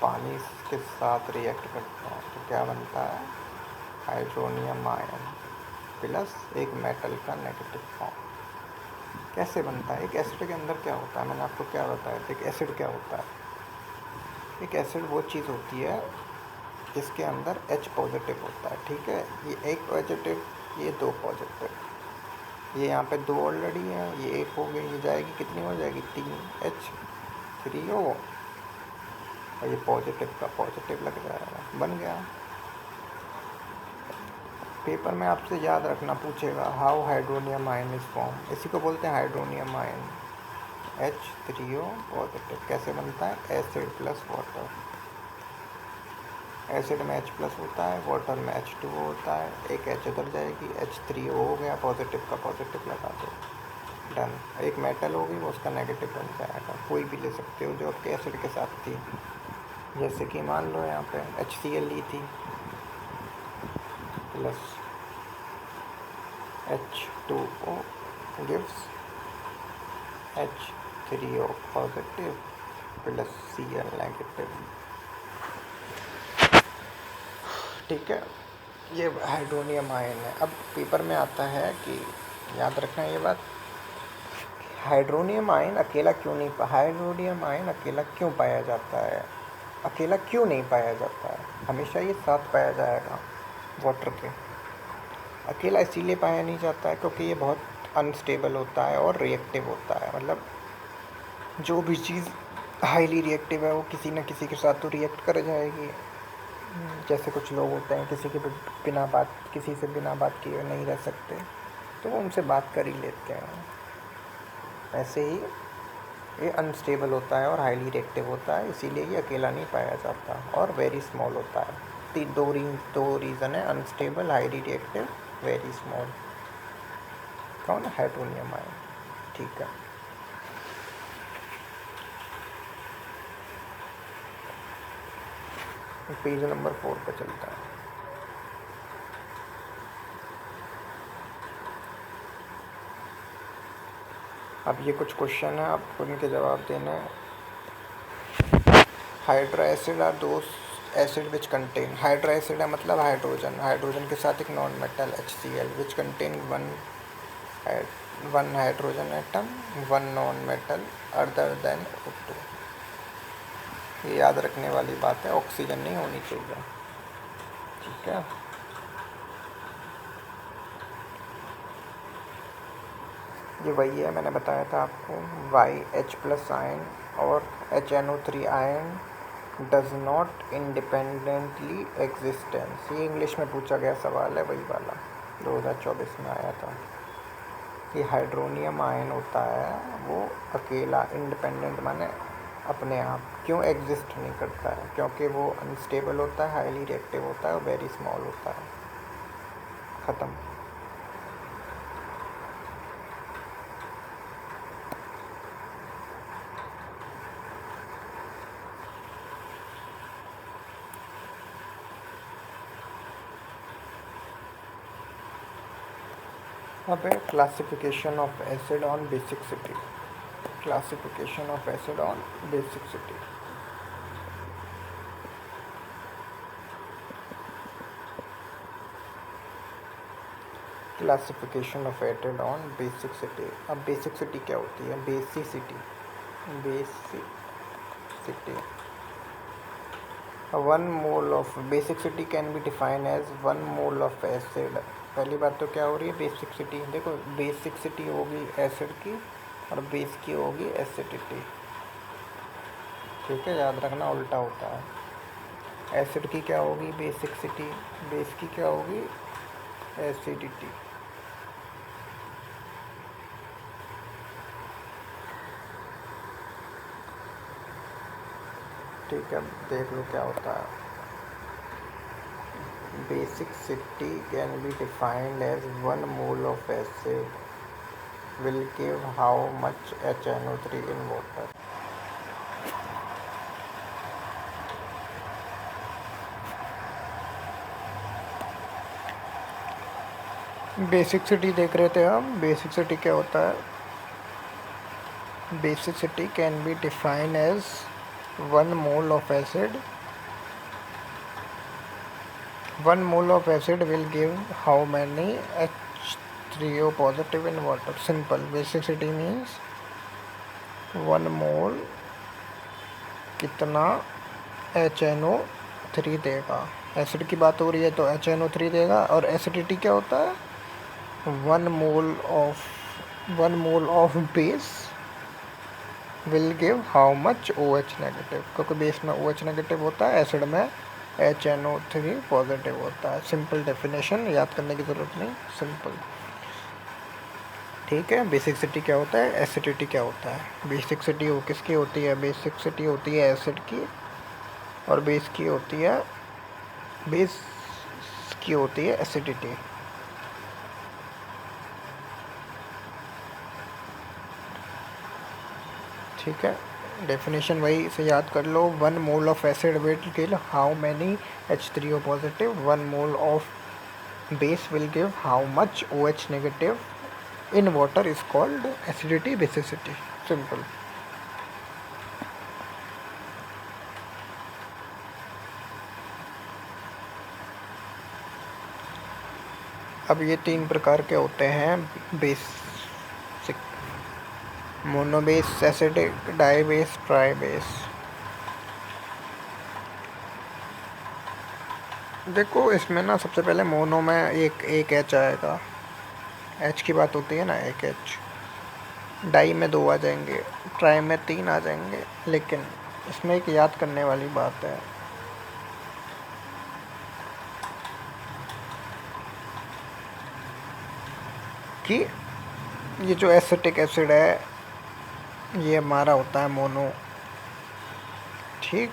पानी के साथ रिएक्ट करते हैं तो क्या बनता है? हाइड्रोनियम आयन प्लस एक मेटल का नेगेटिव फॉर्म। कैसे बनता है? एक एसिड के अंदर क्या होता है? मैंने आपको क्या बताया था, एक एसिड क्या होता है? एक एसिड वो चीज़ होती है जिसके अंदर H पॉजिटिव होता है, ठीक है। ये एक पॉजिटिव, ये दो पॉजिटिव, ये यहाँ पे दो ऑलरेडी है, ये एक हो गई, ये जाएगी कितनी हो जाएगी? 3H3O, और ये पॉजिटिव का पॉजिटिव लग जाएगा, बन गया। पेपर में आपसे याद रखना पूछेगा, how hydronium ion is form. इसी को बोलते हैं हाइड्रोनियम आयन। H3O पॉजिटिव कैसे बनता है? Acid plus water. एसिड में H प्लस होता है, वाटर में H2O होता है, एक H उधर जाएगी, H3O हो गया, पॉजिटिव का पॉजिटिव लगा दो, डन। एक मेटल होगी, वो उसका नेगेटिव बन जाएगा। कोई भी ले सकते हो जो आपके एसिड के साथ थी, जैसे कि मान लो यहाँ पे HCl ली थी plus H2O gives H3O positive plus Cl negative, ठीक है। ये हाइड्रोनियम आयन है। अब पेपर में आता है कि याद रखना ये बात, हाइड्रोनियम आयन अकेला क्यों नहीं हाइड्रोनियम आयन अकेला क्यों पाया जाता है? अकेला क्यों नहीं पाया जाता है? हमेशा ये साथ पाया जाएगा वाटर के। अकेला इसीलिए पाया नहीं जाता है क्योंकि ये बहुत अनस्टेबल होता है और रिएक्टिव होता है। मतलब जो भी चीज़ हाईली रिएक्टिव है वो किसी न किसी के साथ तो रिएक्ट कर जाएगी। जैसे कुछ लोग होते हैं किसी से बिना बात किए नहीं रह सकते, तो वो उनसे बात कर ही लेते हैं। ऐसे ही ये अनस्टेबल होता है और हाईली रिएक्टिव होता है, इसीलिए ये अकेला नहीं पाया जाता और वेरी स्मॉल होता है। दो रीज़न है, unstable, highly reactive, very small. कौन? हाइड्रोनियम आयन, ठीक है। पेज नंबर 4 पर चलता है। अब ये कुछ क्वेश्चन है, आपको इनके जवाब देने हैं। Hydra acid are those acid which contain, hydra acid है मतलब हाइड्रोजन के साथ एक non metal HCl which contain one hydrogen atom, one non metal other than O2। ये याद रखने वाली बात है, ऑक्सीजन नहीं होनी चाहिए, ठीक है। ये वही है, मैंने बताया था आपको, YH प्लस आयन और HNO3 ion does not independently existence. ये इंग्लिश में पूछा गया सवाल है, वही वाला 2024 में आया था। ये हाइड्रोनियम आयन होता है वो अकेला, इंडिपेंडेंट माने अपने आप, क्यों एग्जिस्ट नहीं करता है? क्योंकि वो अनस्टेबल होता है, हाईली रिएक्टिव होता है और वेरी स्मॉल होता है। ख़त्म। अब है classification of acid on basicity. Classification of acid on basicity. Classification of acid on basicity. अब बेसिसिटी क्या होती है? Basicity one mole of basicity can be define as 1 mole of acid. पहली बात तो क्या हो रही है? बेसिसिटी। देखो, बेसिसिटी होगी एसिड की और बेस की होगी एसिडिटी, ठीक है, याद रखना, उल्टा होता है। एसिड की क्या होगी? बेसिसिटी, बेस की क्या होगी? एसिडिटी। ठीक है, देख लो क्या होता है। Basicity can be defined as 1 mole of acid will give how much HNO3 in water। Basicity देख रहे थे हम। बेसिसिटी क्या होता है? Basicity can be defined as 1 mole of acid. 1 mole of acid will give how many H3O positive in water? Simple. Basicity means 1 mole कितना HNO3 देगा। Acid की बात हो रही है तो HNO3 देगा। और एसिडिटी क्या होता है? 1 mole of base will give how much OH negative, क्योंकि बेस में OH नेगेटिव होता है, एसिड में HNO3 पॉजिटिव होता है। सिंपल डेफिनेशन, याद करने की ज़रूरत नहीं, सिंपल। ठीक है। बेसिसिटी क्या होता है, एसिडिटी क्या होता है? बेसिसिटी वो किसकी होती है? बेसिसिटी होती है एसिड की, और बेस की होती है एसिडिटी। ठीक है। डेफिनेशन वही से याद कर लो। 1 mole of acid will give how many H3O positive. 1 mole of base will give how much OH negative in water is called acidity, basicity. Simple. अब ये 3 प्रकार के होते हैं बेसिक: मोनोबेस, एसिडिक, डाईबेस, ट्राईबेस। देखो इसमें ना सबसे पहले मोनो में एक एच आएगा। एच की बात होती है ना, एक एच। डाई में 2 आ जाएंगे, ट्राई में 3 आ जाएंगे। लेकिन इसमें एक याद करने वाली बात है कि ये जो एसिटिक एसिड है ये हमारा होता है मोनो। ठीक,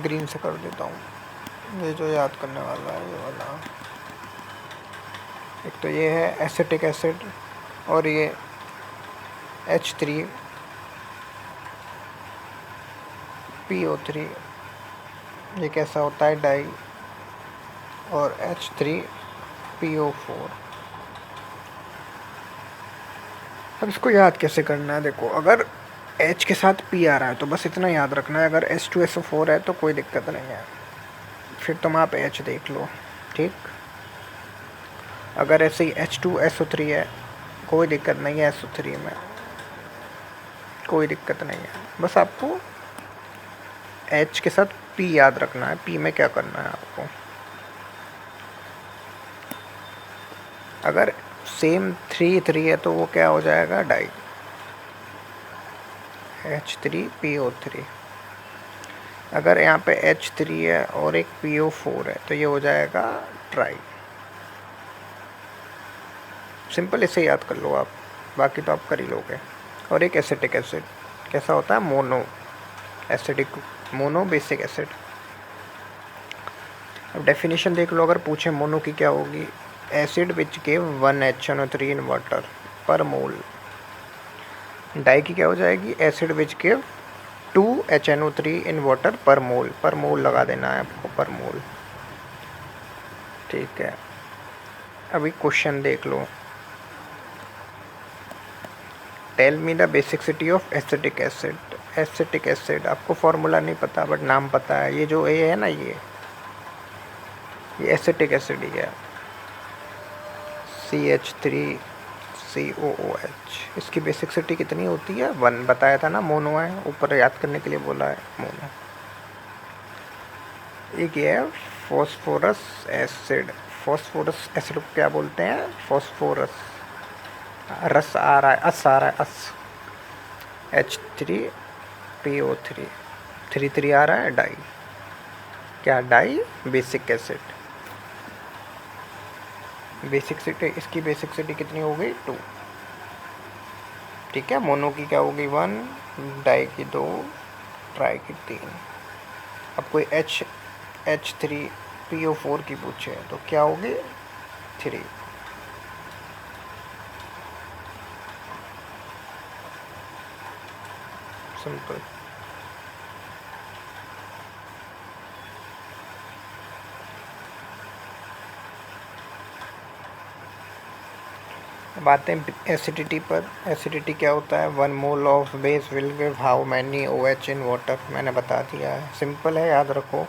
ग्रीन से कर देता हूँ। ये जो याद करने वाला है ये वाला, एक तो ये है एसिटिक एसिड, और ये H3PO3, ये कैसा होता है, डाई। और H3PO4। अब इसको याद कैसे करना है? देखो, अगर H के साथ P आ रहा है तो बस इतना याद रखना है। अगर H2SO4 है तो कोई दिक्कत नहीं है, फिर तुम आप H देख लो। ठीक। अगर ऐसे ही H2SO3 है, कोई दिक्कत नहीं है, SO3 में कोई दिक्कत नहीं है। बस आपको H के साथ P याद रखना है। P में क्या करना है आपको? अगर सेम 3 है तो वो क्या हो जाएगा, डाई, H3PO3। अगर यहाँ पे H3 है और एक PO4 है तो ये हो जाएगा ट्राई। सिंपल, इसे याद कर लो आप, बाकी तो आप कर ही लोगे। और एक एसिटिक एसिड कैसा होता है, mono acidic, mono basic acid. अब डेफिनेशन देख लो, अगर पूछे मोनो की क्या होगी, acid which give 1 HNO3 in water पर मोल। डाई की क्या हो जाएगी, acid which give 2 HNO3 in water पर मोल। पर मोल लगा देना है आपको, पर मोल। ठीक है। अभी क्वेश्चन देख लो। Tell me the basicity of acetic acid. Acetic acid, आपको फॉर्मूला नहीं पता बट नाम पता है। ये जो ए है ना, ये एसिटिक एसिड ही है, CH3COOH। इसकी बेसिसिटी कितनी होती है, 1। बताया था ना, मोनो है, ऊपर याद करने के लिए बोला है, मोनो। एक ये है फॉस्फोरस एसिड। फॉस्फोरस एसिड को क्या बोलते हैं, फॉस्फोरस। रस आ रहा है, अस आ रहा है, अस। H3PO3, 3 आ रहा है, डाई। क्या, डाई बेसिक एसिड। बेसिसिटी, इसकी बेसिसिटी कितनी हो गई, 2। ठीक है। मोनो की क्या होगी, 1, डाई की 2, ट्राई की 3। अब कोई H3PO4 की पूछे तो क्या होगी, 3। सिंपल। अब आते हैं एसिडिटी पर। एसिडिटी क्या होता है? 1 mole of base will give how many OH in water. मैंने बता दिया है, सिंपल है, याद रखो।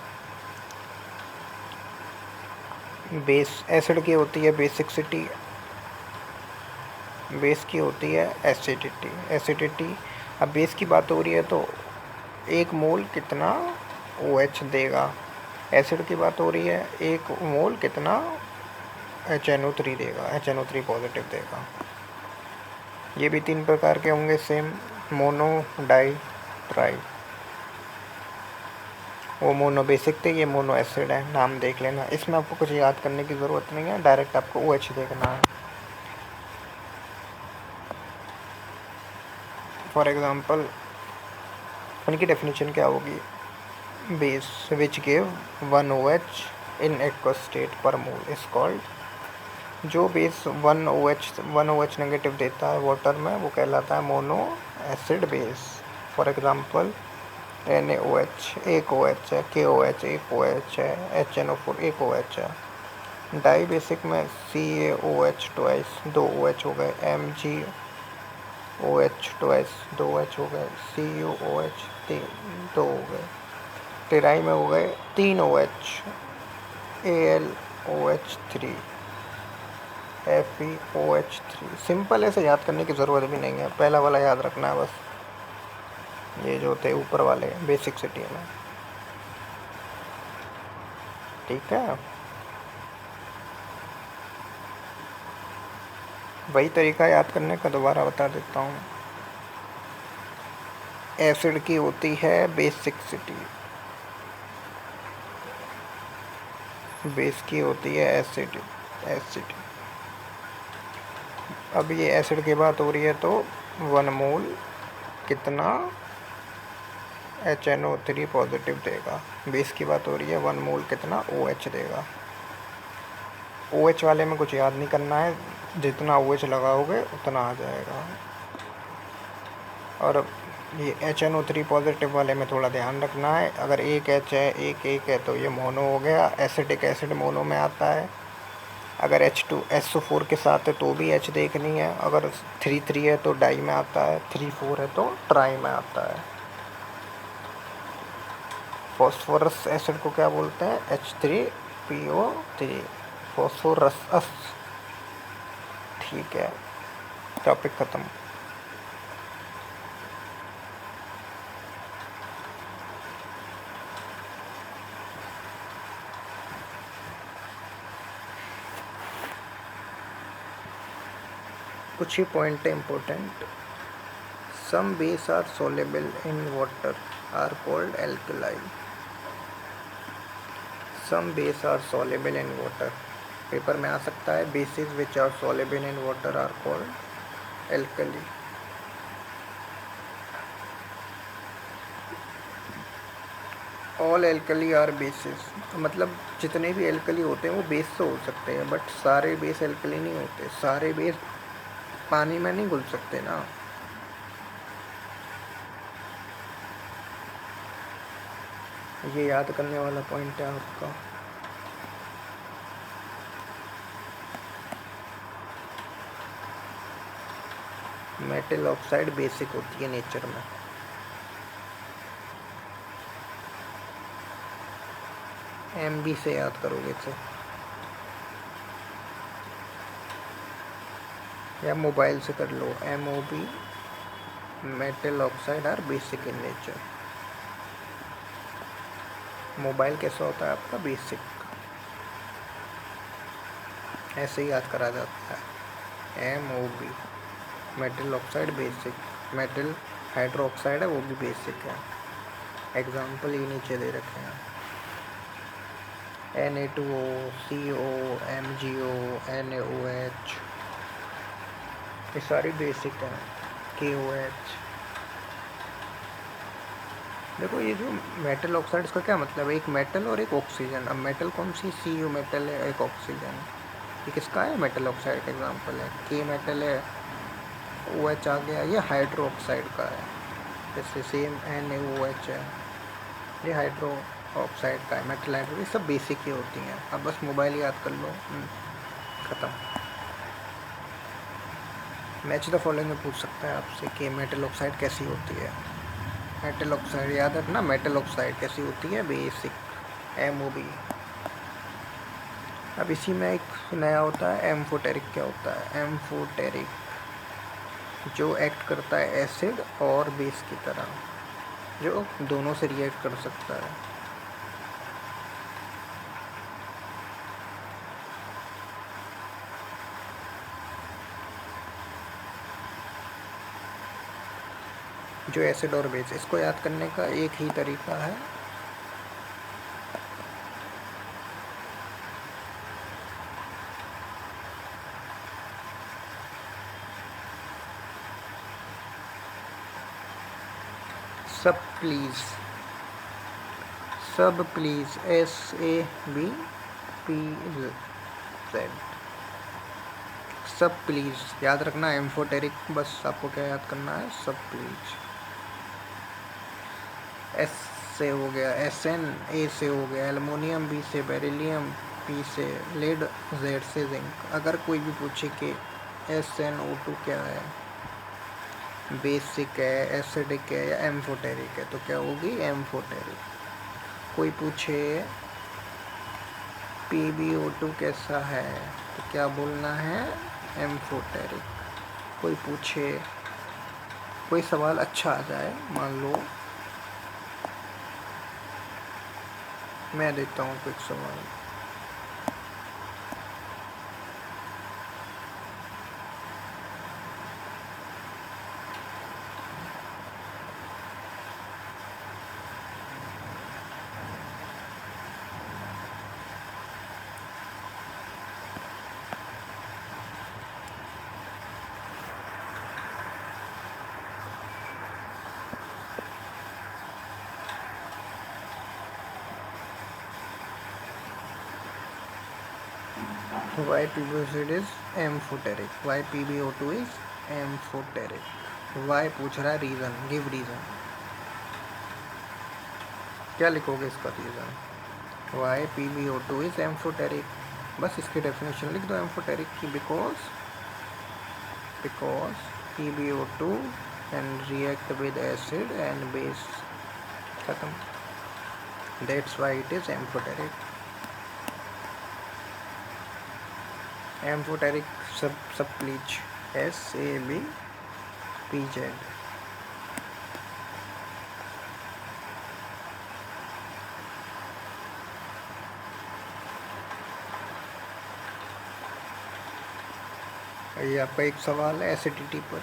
बेस एसिड की होती है बेसिकसिटी, बेस की होती है एसिडिटी। एसिडिटी, अब बेस की बात हो रही है तो 1 मोल कितना OH देगा। एसिड की बात हो रही है 1 मोल कितना HNO3 देगा, HNO3 पॉजिटिव देगा। ये भी 3 प्रकार के होंगे सेम, मोनो, डाई, ट्राई। वो मोनो बेसिक थे, ये मोनो एसिड है, नाम देख लेना। इसमें आपको कुछ याद करने की ज़रूरत नहीं है, डायरेक्ट आपको OH देखना है। फॉर एग्ज़ाम्पल उनकी डेफिनेशन क्या होगी? Base which give 1 OH in aqueous state पर मोल इज कॉल्ड। जो बेस 1 OH नेगेटिव देता है वाटर में वो कहलाता है mono acid base. For example NaOH 1 OH है, KOH 1 OH है, HNO4 1 OH है। डाई बेसिक में CaOH ट्वाइस 2 OH हो गए, MgOH ट्वाइस 2 OH हो गए, CuOH 2 हो गए। टेराई में हो गए 3 OH, AlOH3, FeOH3। सिंपल, ऐसे याद करने की ज़रूरत भी नहीं है, पहला वाला याद रखना है बस, ये जो थे ऊपर वाले बेसिक सिटी में, ठीक है। वही तरीका याद करने का दोबारा बता देता हूँ। एसिड की होती है बेसिकसिटी, बेस की होती है एसिड। अब ये एसिड की बात हो रही है तो 1 मोल कितना HNO3 पॉजिटिव देगा। बेस की बात हो रही है 1 मोल कितना OH देगा। OH वाले में कुछ याद नहीं करना है, जितना OH लगाओगे उतना आ जाएगा। और ये HNO3 पॉजिटिव वाले में थोड़ा ध्यान रखना है, अगर एक H है एक है तो ये मोनो हो गया, एसिटिक एसिड मोनो में आता है। अगर H2SO4 के साथ है तो भी H देखनी है, अगर 3 है तो डाई में आता है, 3 है तो ट्राई में आता है। फॉस्फोरस एसिड को क्या बोलते हैं? H3PO3, phosphorus. ठीक है, टॉपिक ख़त्म। कुछ ही पॉइंट है important. Some base are soluble in water are called alkali. Some base are soluble in water, paper में आ सकता है। Bases which are soluble in water are called alkali. All alkali are bases, मतलब जितने भी alkali होते हैं वो बेस से हो सकते हैं, बट सारे बेस एल्कली नहीं होते। सारे बेस पानी में नहीं घुल सकते ना। ये याद करने वाला पॉइंट है आपका। मेटल ऑक्साइड बेसिक होती है नेचर में। MB से याद करोगे तो, या मोबाइल से कर लो। MOB, metal oxide are basic in nature. Mobile कैसा होता है आपका? बेसिक। ऐसे ही याद करा जाता है। MOB, metal oxide basic. Metal hydroxide है वो भी बेसिक है। एग्जाम्पल ये नीचे दे रखे हैं। Na2O, CO, MgO, NaOH, ये सारी बेसिक है। KOH। देखो ये जो मेटल ऑक्साइड, इसका क्या मतलब है? एक मेटल और एक ऑक्सीजन। अब मेटल कौन सी? Cu मेटल है, एक ऑक्सीजन। ये किसका है? मेटल ऑक्साइड का एग्जाम्पल है। K मेटल है, OH आ गया, ये हाइड्रो ऑक्साइड का है। जैसे सेम NaOH है, ये हाइड्रो ऑक्साइड का है। मेटल हाइड्रो, ये सब बेसिक ही होती हैं। अब बस मोबाइल याद कर लो, ख़त्म। मैच द फॉलोइंग में पूछ सकता है आपसे कि मेटल ऑक्साइड कैसी होती है। मेटल ऑक्साइड याद रखना, मेटल ऑक्साइड कैसी होती है, बेसिक MOB। अब इसी में एक नया होता है एम्फोटेरिक। क्या होता है एम्फोटेरिक? जो एक्ट करता है एसिड और बेस की तरह, जो दोनों से रिएक्ट कर सकता है। जो एसिड और बेस, इसको याद करने का एक ही तरीका है, सब प्लीज। सब प्लीज SABPZ। सब प्लीज याद रखना। एम्फोटेरिक बस आपको क्या याद करना है, सब प्लीज। S से हो गया SN, A से हो गया एल्युमिनियम, B से बेरिलियम, P से लेड, Z से जिंक। अगर कोई भी पूछे कि SnO2 क्या है, बेसिक है, एसिडिक है या एम्फोटेरिक है, तो क्या होगी एम्फोटेरिक। कोई पूछे PbO2 कैसा है, तो क्या बोलना है एम्फोटेरिक। कोई पूछे, कोई सवाल अच्छा आ जाए, मान लो मैं देता हूँ कुछ सवाल। Why PbO2 is amphoteric? Why PbO2 is amphoteric? Why पूछ रहा है, रीज़न, गिव रीज़न। क्या लिखोगे इसका reason? Why PbO2 is amphoteric? बस इसकी डेफिनेशन लिख दो एम्फोटेरिक की। Because PbO2 can react with acid and base। खत्म। That's why it is amphoteric। Amphoteric सब प्लीज SABPZ। ये आपका एक सवाल है एसिडिटी पर।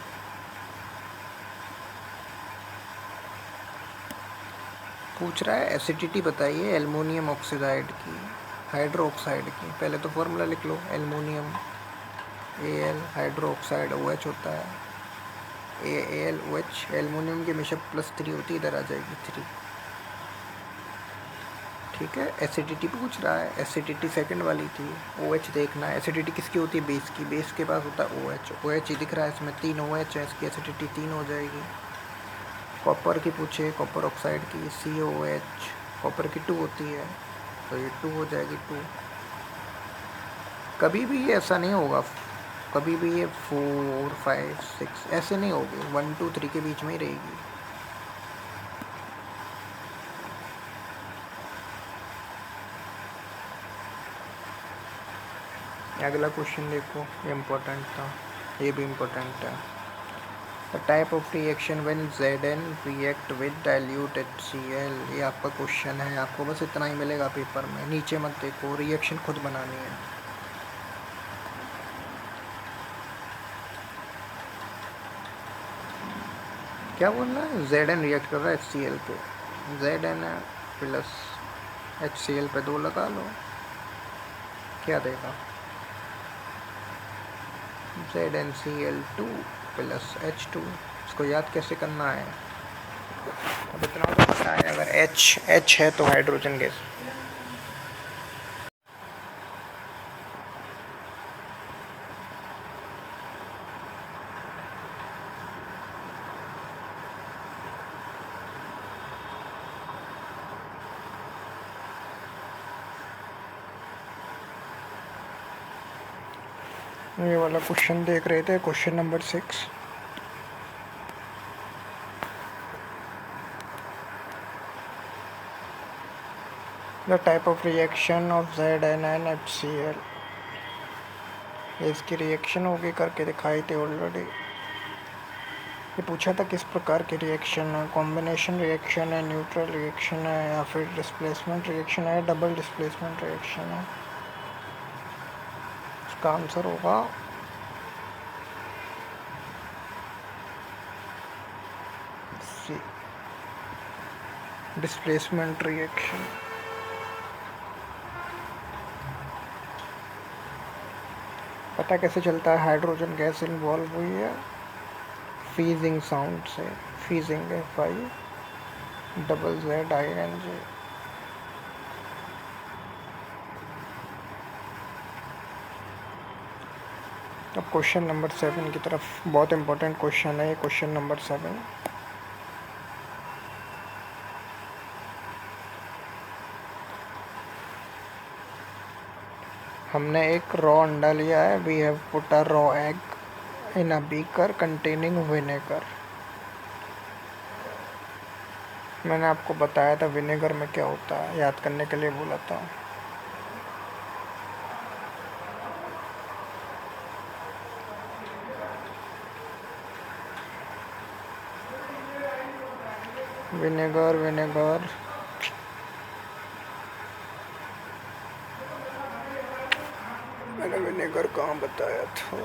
पूछ रहा है एसिडिटी बताइए एल्युमिनियम ऑक्साइड की, हाइड्रो ऑक्साइड की। पहले तो फॉर्मूला लिख लो, aluminium Al, hydro oxide OH होता है, AlOH। एल्युमिनियम की हमेशा +3 होती है, इधर आ जाएगी 3। ठीक है। एसिडिटी पूछ रहा है, एसिडिटी सेकंड वाली थी। OH देखना है, एसिडिटी किसकी होती है, बेस की। बेस के पास होता है OH ही दिख रहा है इसमें, 3 OH है, इसकी एसिडिटी 3 हो जाएगी। कॉपर की पूछे, कॉपर ऑक्साइड की, COH, कॉपर की 2 होती है, तो ये 2 हो जाएगी 2। कभी भी ये ऐसा नहीं होगा, कभी भी ये 4 5 6 ऐसे नहीं होगी, 1 2 3 के बीच में ही रहेगी। अगला क्वेश्चन देखो, ये इम्पोर्टेंट था, ये भी इम्पोर्टेंट है। The type of reaction when Zn react with dilute HCl। ये आपका क्वेश्चन है, आपको बस इतना ही मिलेगा पेपर में, नीचे मत देखो, रिएक्शन खुद बनानी है। क्या बोलना है, Zn रिएक्ट कर रहा है HCl पे, Zn प्लस HCl पे 2 लगा लो, क्या देगा ZnCl2 प्लस H2। इसको याद कैसे करना है, अब इतना तो पता है, अगर H है तो हाइड्रोजन गैस। ये वाला क्वेश्चन देख रहे थे, question number 6। The type of reaction of ZnNHCl। इसकी रिएक्शन होगी करके दिखाई थी ऑलरेडी। ये पूछा था किस प्रकार की रिएक्शन है, कॉम्बिनेशन रिएक्शन है, न्यूट्रल रिएक्शन है, या फिर डिस्प्लेसमेंट रिएक्शन है, डबल डिस्प्लेसमेंट रिएक्शन है। इसका आंसर होगा सी, डिस्प्लेसमेंट रिएक्शन। पता कैसे चलता है हाइड्रोजन गैस इन्वॉल्व हुई है? फीजिंग साउंड से। फीजिंग FIZZING। अब क्वेश्चन नंबर 7 की तरफ, बहुत इंपॉर्टेंट क्वेश्चन है ये क्वेश्चन नंबर 7। हमने एक रॉ अंडा लिया है। We have put a raw egg in a beaker containing vinegar. मैंने आपको बताया था विनेगर में क्या होता है, याद करने के लिए बोला था। विनेगर विनेगर मैंने विनेगर कहाँ बताया था?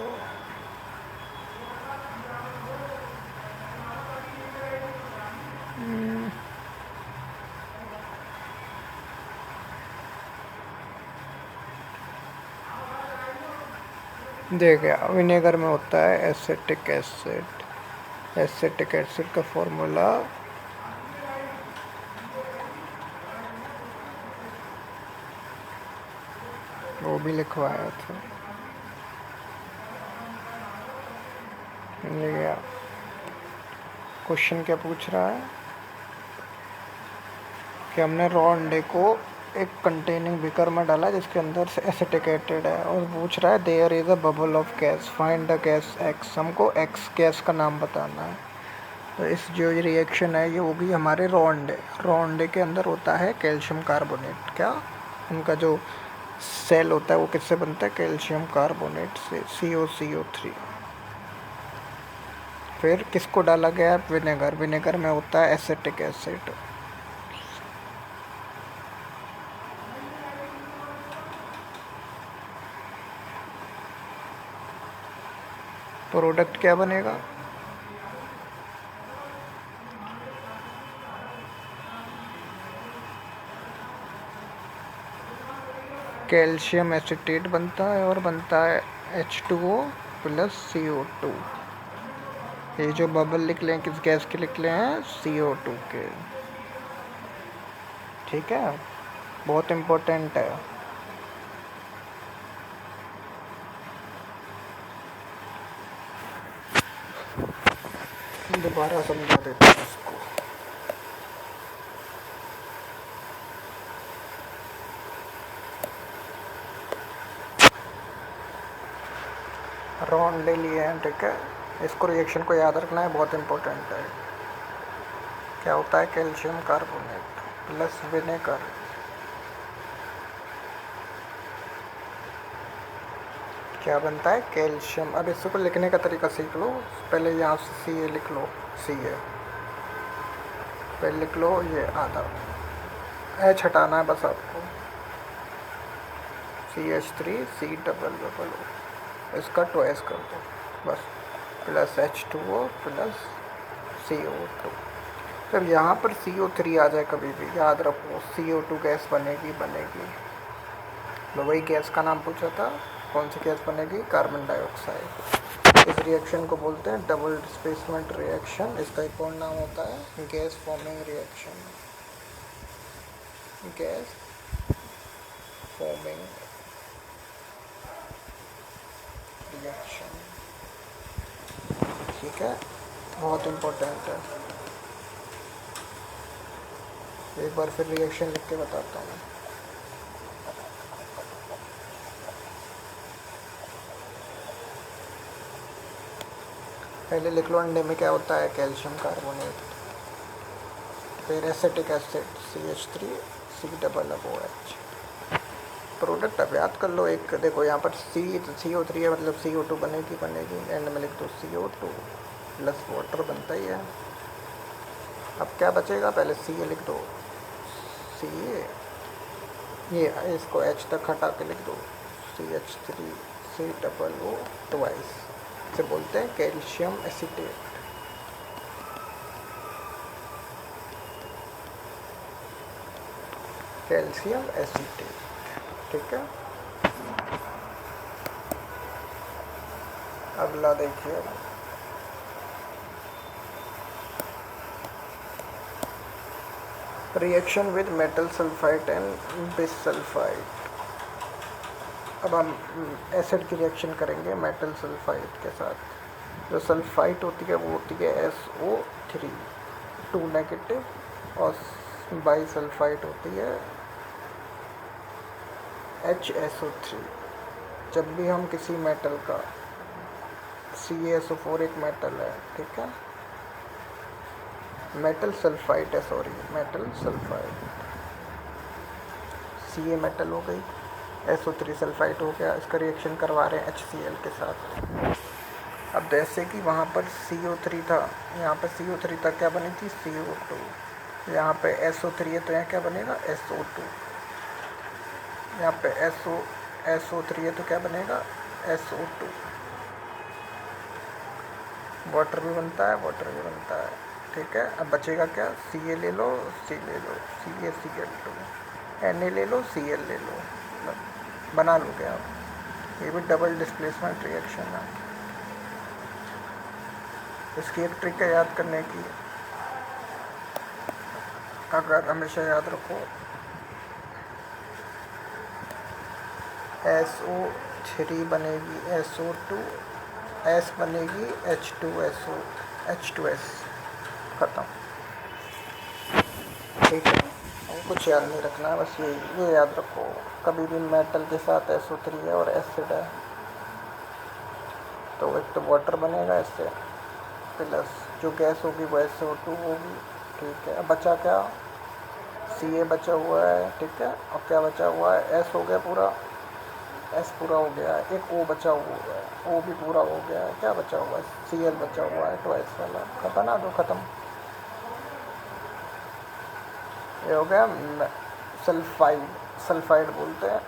देखिए, विनेगर में होता है एसिटिक एसिड। एसिटिक एसिड का फॉर्मूला वो भी लिखवाया था। ये क्वेश्चन क्या पूछ रहा है कि हमने रॉ अंडे को एक कंटेनिंग बीकर में डाला जिसके अंदर से एसिटिकेटेड है, और पूछ रहा है there is a bubble of gas, find the gas X. हमको एक्स गैस का नाम बताना है। तो इस जो रिएक्शन है ये होगी हमारे रॉ अंडे। रॉ अंडे के अंदर होता है कैल्शियम कार्बोनेट। क्या उनका जो सेल होता है वो किससे बनता है? कैल्शियम कार्बोनेट से, COCO3। फिर किसको डाला गया? विनेगर। विनेगर में होता है एसिटिक एसिड। प्रोडक्ट क्या बनेगा? कैल्शियम एसिटेट बनता है और बनता है H2O प्लस CO2। ये जो बबल निकले किस गैस के निकले हैं? CO2 के। ठीक है, बहुत इम्पोर्टेंट है। दोबारा समझा देता हूँ इसको। रॉ अंडे लिए हैं, ठीक है। इसको रिएक्शन को याद रखना है, बहुत इम्पोर्टेंट है। क्या होता है? Calcium carbonate plus vinegar. क्या बनता है? कैल्शियम। अब इसको लिखने का तरीका सीख लो। पहले यहाँ से CA लिख लो। CA पहले लिख लो, ये आधा H हटाना है बस आपको। CH3 C double double O, इसका ट्वाइस कर दो बस, प्लस H2O प्लस CO2। जब यहाँ पर CO3 आ जाए कभी भी याद रखो CO2 गैस बनेगी। तो वही गैस का नाम पूछा था, कौन सी गैस बनेगी? Carbon dioxide. इस रिएक्शन को बोलते हैं डबल डिस्प्लेसमेंट रिएक्शन। इसका एक और नाम होता है gas forming reaction. Gas forming reaction, ठीक है, बहुत इम्पोर्टेंट है। एक बार फिर रिएक्शन लिख के बताता हूँ। पहले लिख लो अंडे में क्या होता है, कैल्शियम कार्बोनेट, फिर एसिटिक एसिड CH3COOH। प्रोडक्ट अब याद कर लो, एक देखो यहाँ पर CO3 है, मतलब CO2 बनेगी, एंड में लिख दो CO2 प्लस वाटर बनता ही है। अब क्या बचेगा, पहले Ca लिख दो, Ca, ये इसको H तक हटा के लिख दो CH3COO ट्वाइस, इसे बोलते हैं कैल्शियम एसीटेट। कैल्शियम एसीटेट, ठीक है। अगला देखिए, reaction with metal sulphide and bisulphide. अब हम एसिड की रिएक्शन करेंगे मेटल सल्फाइड के साथ। जो सल्फाइड होती है वो होती है SO3 2 नेगेटिव, और बाईसल्फाइड होती है HSO3। जब भी हम किसी मेटल का, CaSO4 एक मेटल है, ठीक है, मेटल सल्फाइड है, sorry metal sulphide, Ca metal हो गई, SO3 सल्फाइड हो गया, इसका रिएक्शन करवा रहे हैं HCl के साथ। अब जैसे कि वहाँ पर CO3 था, यहाँ पर CO3 था, क्या बनी थी CO2, यहाँ पे SO3 है तो यहाँ क्या बनेगा SO2, यहाँ पे SO3 है तो क्या बनेगा SO2। वाटर भी बनता है, ठीक है। अब बचेगा क्या, Ca ले लो, C ले लो, CaCl2, Na ले लो, Cl ले लो, बना लोगे आप। ये भी डबल डिस्प्लेसमेंट रिएक्शन है। इसकी एक ट्रिक है याद करने की, अगर हमेशा याद रखो, SO3 बनेगी SO2, S बनेगी H2S, ख़त्म, ठीक है। कुछ याद नहीं रखना है, बस ये याद रखो, कभी भी मेटल के साथ SO3 है और एसिड है तो एक तो वाटर बनेगा इससे, प्लस जो गैस होगी वो SO2 होगी, ठीक है। अब बचा क्या, Ca बचा हुआ है, ठीक है, और क्या बचा हुआ है, S हो गया पूरा, S पूरा हो गया है, एक O बचा हुआ है, O भी पूरा हो गया है, क्या बचा हुआ है, Cl बचा हुआ है ट्वाइस वाला, बना दो, ख़त्म। ये हो गया सल्फाइड बोलते हैं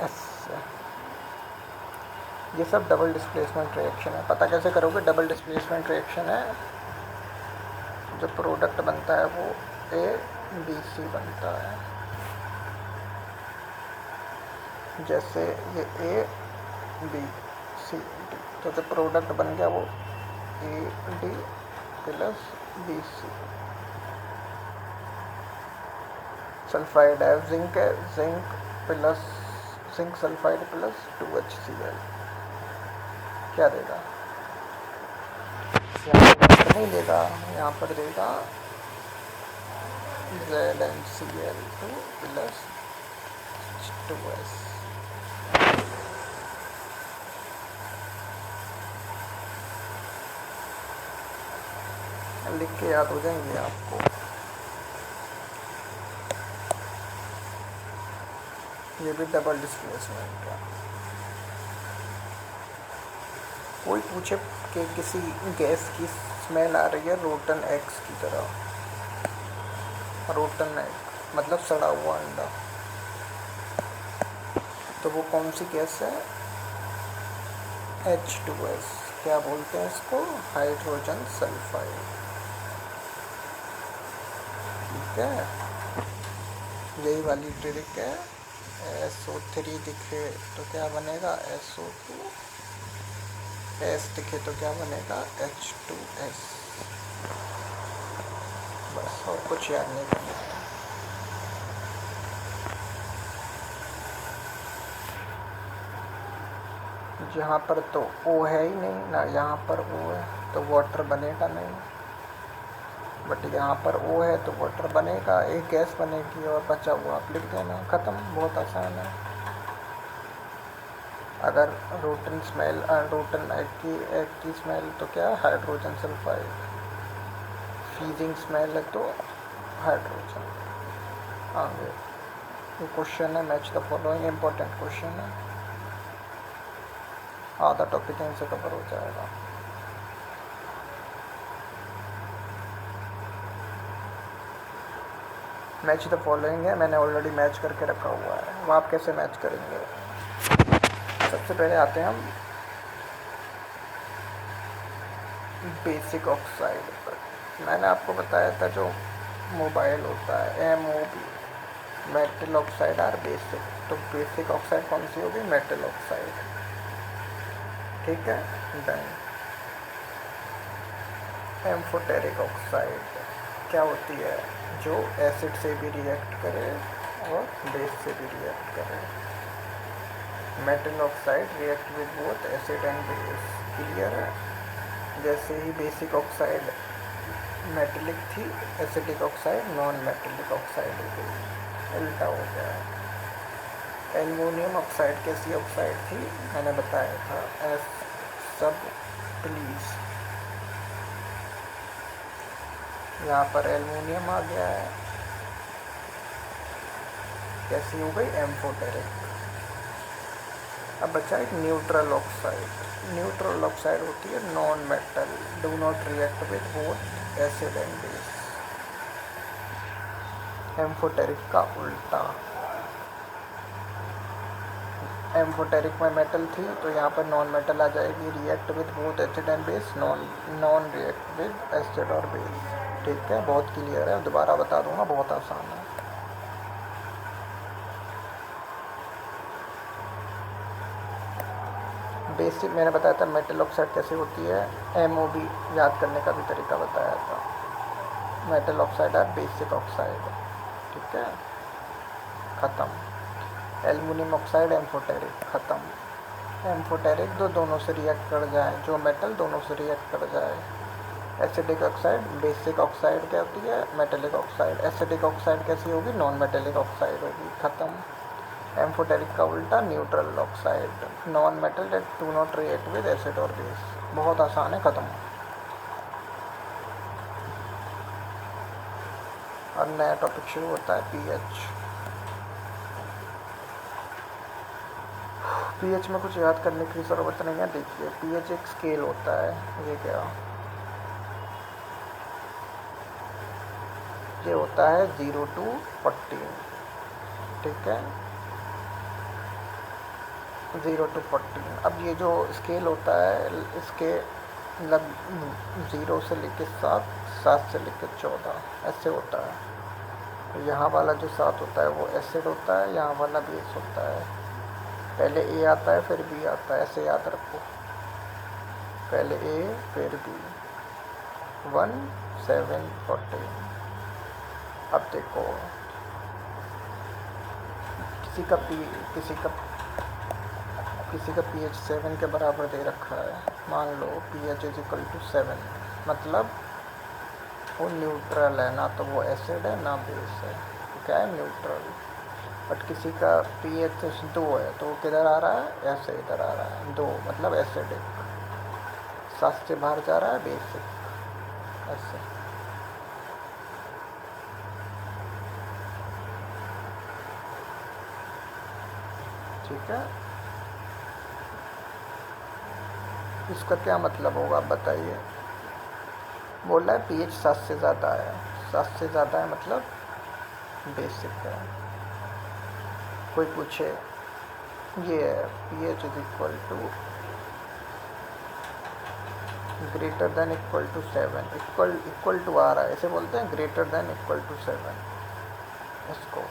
S। ये सब डबल डिस्प्लेसमेंट रिएक्शन है। पता कैसे करोगे, डबल डिस्प्लेसमेंट रिएक्शन है, जो प्रोडक्ट बनता है वो ABC बनता है। जैसे ये ABCD, तो जो प्रोडक्ट बन गया वो AD प्लस BC। सल्फाइड है, जिंक है, जिंक सल्फाइड प्लस 2HCl, क्या देगा, यहाँ पर नहीं देगा, यहाँ पर देगा ZnCl2 प्लस 2S। लिख के याद हो जाएंगे आपको। ये भी डबल डिस्प्लेसमेंट है। कोई पूछे कि किसी गैस की स्मेल आ रही है रोटन एग्स की तरह, रोटन एग मतलब सड़ा हुआ अंडा, तो वो कौन सी गैस है, H2S। क्या बोलते हैं इसको, हाइड्रोजन सल्फाइड, ठीक है। यही वाली ट्रिक है, SO3 दिखे तो क्या बनेगा SO2, S दिखे तो क्या बनेगा H2S, बस, और कुछ याद नहीं करना है। यहाँ पर तो O है ही नहीं ना, यहाँ पर O है तो वाटर बनेगा नहीं, बट यहाँ पर O है तो वाटर बनेगा, एक गैस बनेगी और बचा हुआ आप लिख देना, ख़त्म, बहुत आसान है। अगर रूटन स्मेल रूटन एग की स्मेल तो क्या हाइड्रोजन सल्फाइड, फीजिंग स्मेल है तो हाइड्रोजन। आगे ये क्वेश्चन है, match the following, important question है, आधा टॉपिक यहीं से कवर हो जाएगा। मैच द फॉलोइंग है, मैंने ऑलरेडी मैच करके रखा हुआ है, वो आप कैसे मैच करेंगे। सबसे पहले आते हैं हम बेसिक ऑक्साइड पर। मैंने आपको बताया था जो मोबाइल होता है MOB, metal oxide are basic, तो बेसिक ऑक्साइड कौन सी होगी, मेटल ऑक्साइड। ठीक है, डन। एम्फोटेरिक ऑक्साइड क्या होती है, जो एसिड से भी रिएक्ट करे और बेस से भी रिएक्ट करे। Metal oxide react with both acid and base, clear है। जैसे ही बेसिक ऑक्साइड मेटेलिक थी, acidic oxide non metallic oxide हो गई, उल्टा हो गया। एल्युमिनियम ऑक्साइड कैसी ऑक्साइड थी, मैंने बताया था, एस सब प्लीज। यहाँ पर एल्युमिनियम आ गया है, कैसी हो गई, एम्फोटेरिक। अब बचा एक न्यूट्रल ऑक्साइड। न्यूट्रल ऑक्साइड होती है non metal, do not react with both acid and base. Amphoteric का उल्टा, एम्फोटेरिक में मेटल थी तो यहाँ पर नॉन मेटल आ जाएगी, react with both acid and base, non react with acid और बेस। ठीक है, बहुत क्लियर है, दोबारा बता दूंगा, बहुत आसान है। बेसिक मैंने बताया था मेटल ऑक्साइड कैसे होती है, MOB याद करने का भी तरीका बताया था। मेटल ऑक्साइड है बेसिक ऑक्साइड, ठीक है, ख़त्म। एल्युमिनियम ऑक्साइड एम्फोटेरिक, ख़त्म। एम्फोटेरिक जो दोनों से रिएक्ट कर जाए, जो मेटल दोनों से रिएक्ट कर जाए। एसिडिक ऑक्साइड, बेसिक ऑक्साइड क्या होती है, मेटेलिक ऑक्साइड। एसिडिक ऑक्साइड कैसी होगी, नॉन मेटेलिक ऑक्साइड होगी, ख़त्म। एम्फोटेरिक का उल्टा neutral oxide, non metal that do not react with acid और बेस। बहुत आसान है, ख़त्म। और नया टॉपिक शुरू होता है pH। pH में कुछ याद करने की ज़रूरत नहीं है। देखिए pH एक स्केल होता है, ये क्या, ये होता है 0 to 14, ठीक है, 0 to 14। अब ये जो स्केल होता है, इसके मतलब 0 से लेकर 7, 7 से लेकर 14 ऐसे होता है। यहाँ वाला जो 7 होता है वो एसिड होता है, यहाँ वाला बेस होता है। पहले A आता है फिर B आता है, ऐसे याद रखो, पहले A फिर B। 1 7 14। अब देखो किसी का pH 7 के बराबर दे रखा है, मान लो pH = 7, मतलब वो न्यूट्रल है, ना तो वो एसिड है ना बेस है, क्या है, न्यूट्रल। बट किसी का pH 2 है तो वो किधर आ रहा है, ऐसे इधर आ रहा है, 2 मतलब एसिडिक, 7 से बाहर जा रहा है बेसिक, ऐसे। ठीक है, इसका क्या मतलब होगा आप बताइए। बोल रहा है pH 7 से ज़्यादा है, 7 से ज़्यादा है मतलब बेसिक है। कोई पूछे ये है pH = greater than equal to 7, equal to आ रहा है, ऐसे बोलते हैं, ग्रेटर देन इक्वल टू 7 इसको,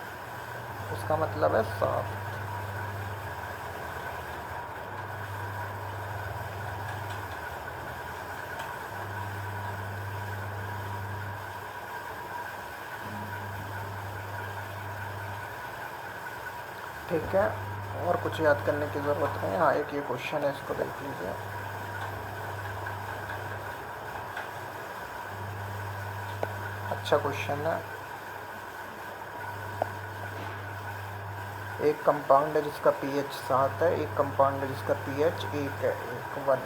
इसका मतलब है 7। ठीक है, और कुछ याद करने की ज़रूरत नहीं। हाँ, एक ये क्वेश्चन है, इसको देख लीजिए। अच्छा क्वेश्चन है। एक कंपाउंड है जिसका पीएच 7 है, एक कंपाउंड है जिसका पीएच 1 है, एक 1।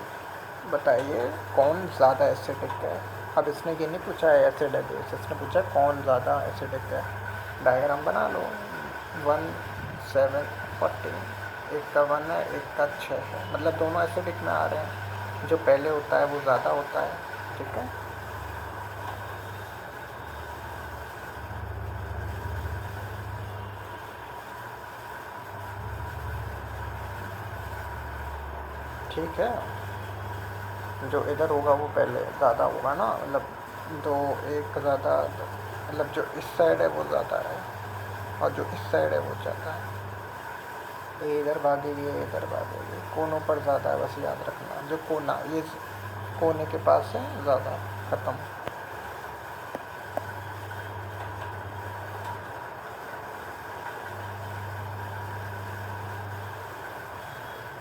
बताइए कौन ज़्यादा एसिडिक है। अब इसने ये नहीं पूछा है एसिड है बेस, इसने पूछा कौन ज़्यादा एसिडिक है। डायग्राम बना लो। 1 7 14, एक का 1 है, एक का 6 है, मतलब दोनों एसिडिक में आ रहे हैं। जो पहले होता है वो ज़्यादा होता है। ठीक है, ठीक है। जो इधर होगा वो पहले ज़्यादा होगा ना, मतलब दो एक ज़्यादा, मतलब जो इस साइड है वो ज़्यादा है और जो इस साइड है वो ज़्यादा है। ये इधर भागेगी, ये इधर भागेगी, कोनों पर ज़्यादा है, बस याद रखना। जो कोना ये कोने के पास है ज़्यादा। ख़त्म।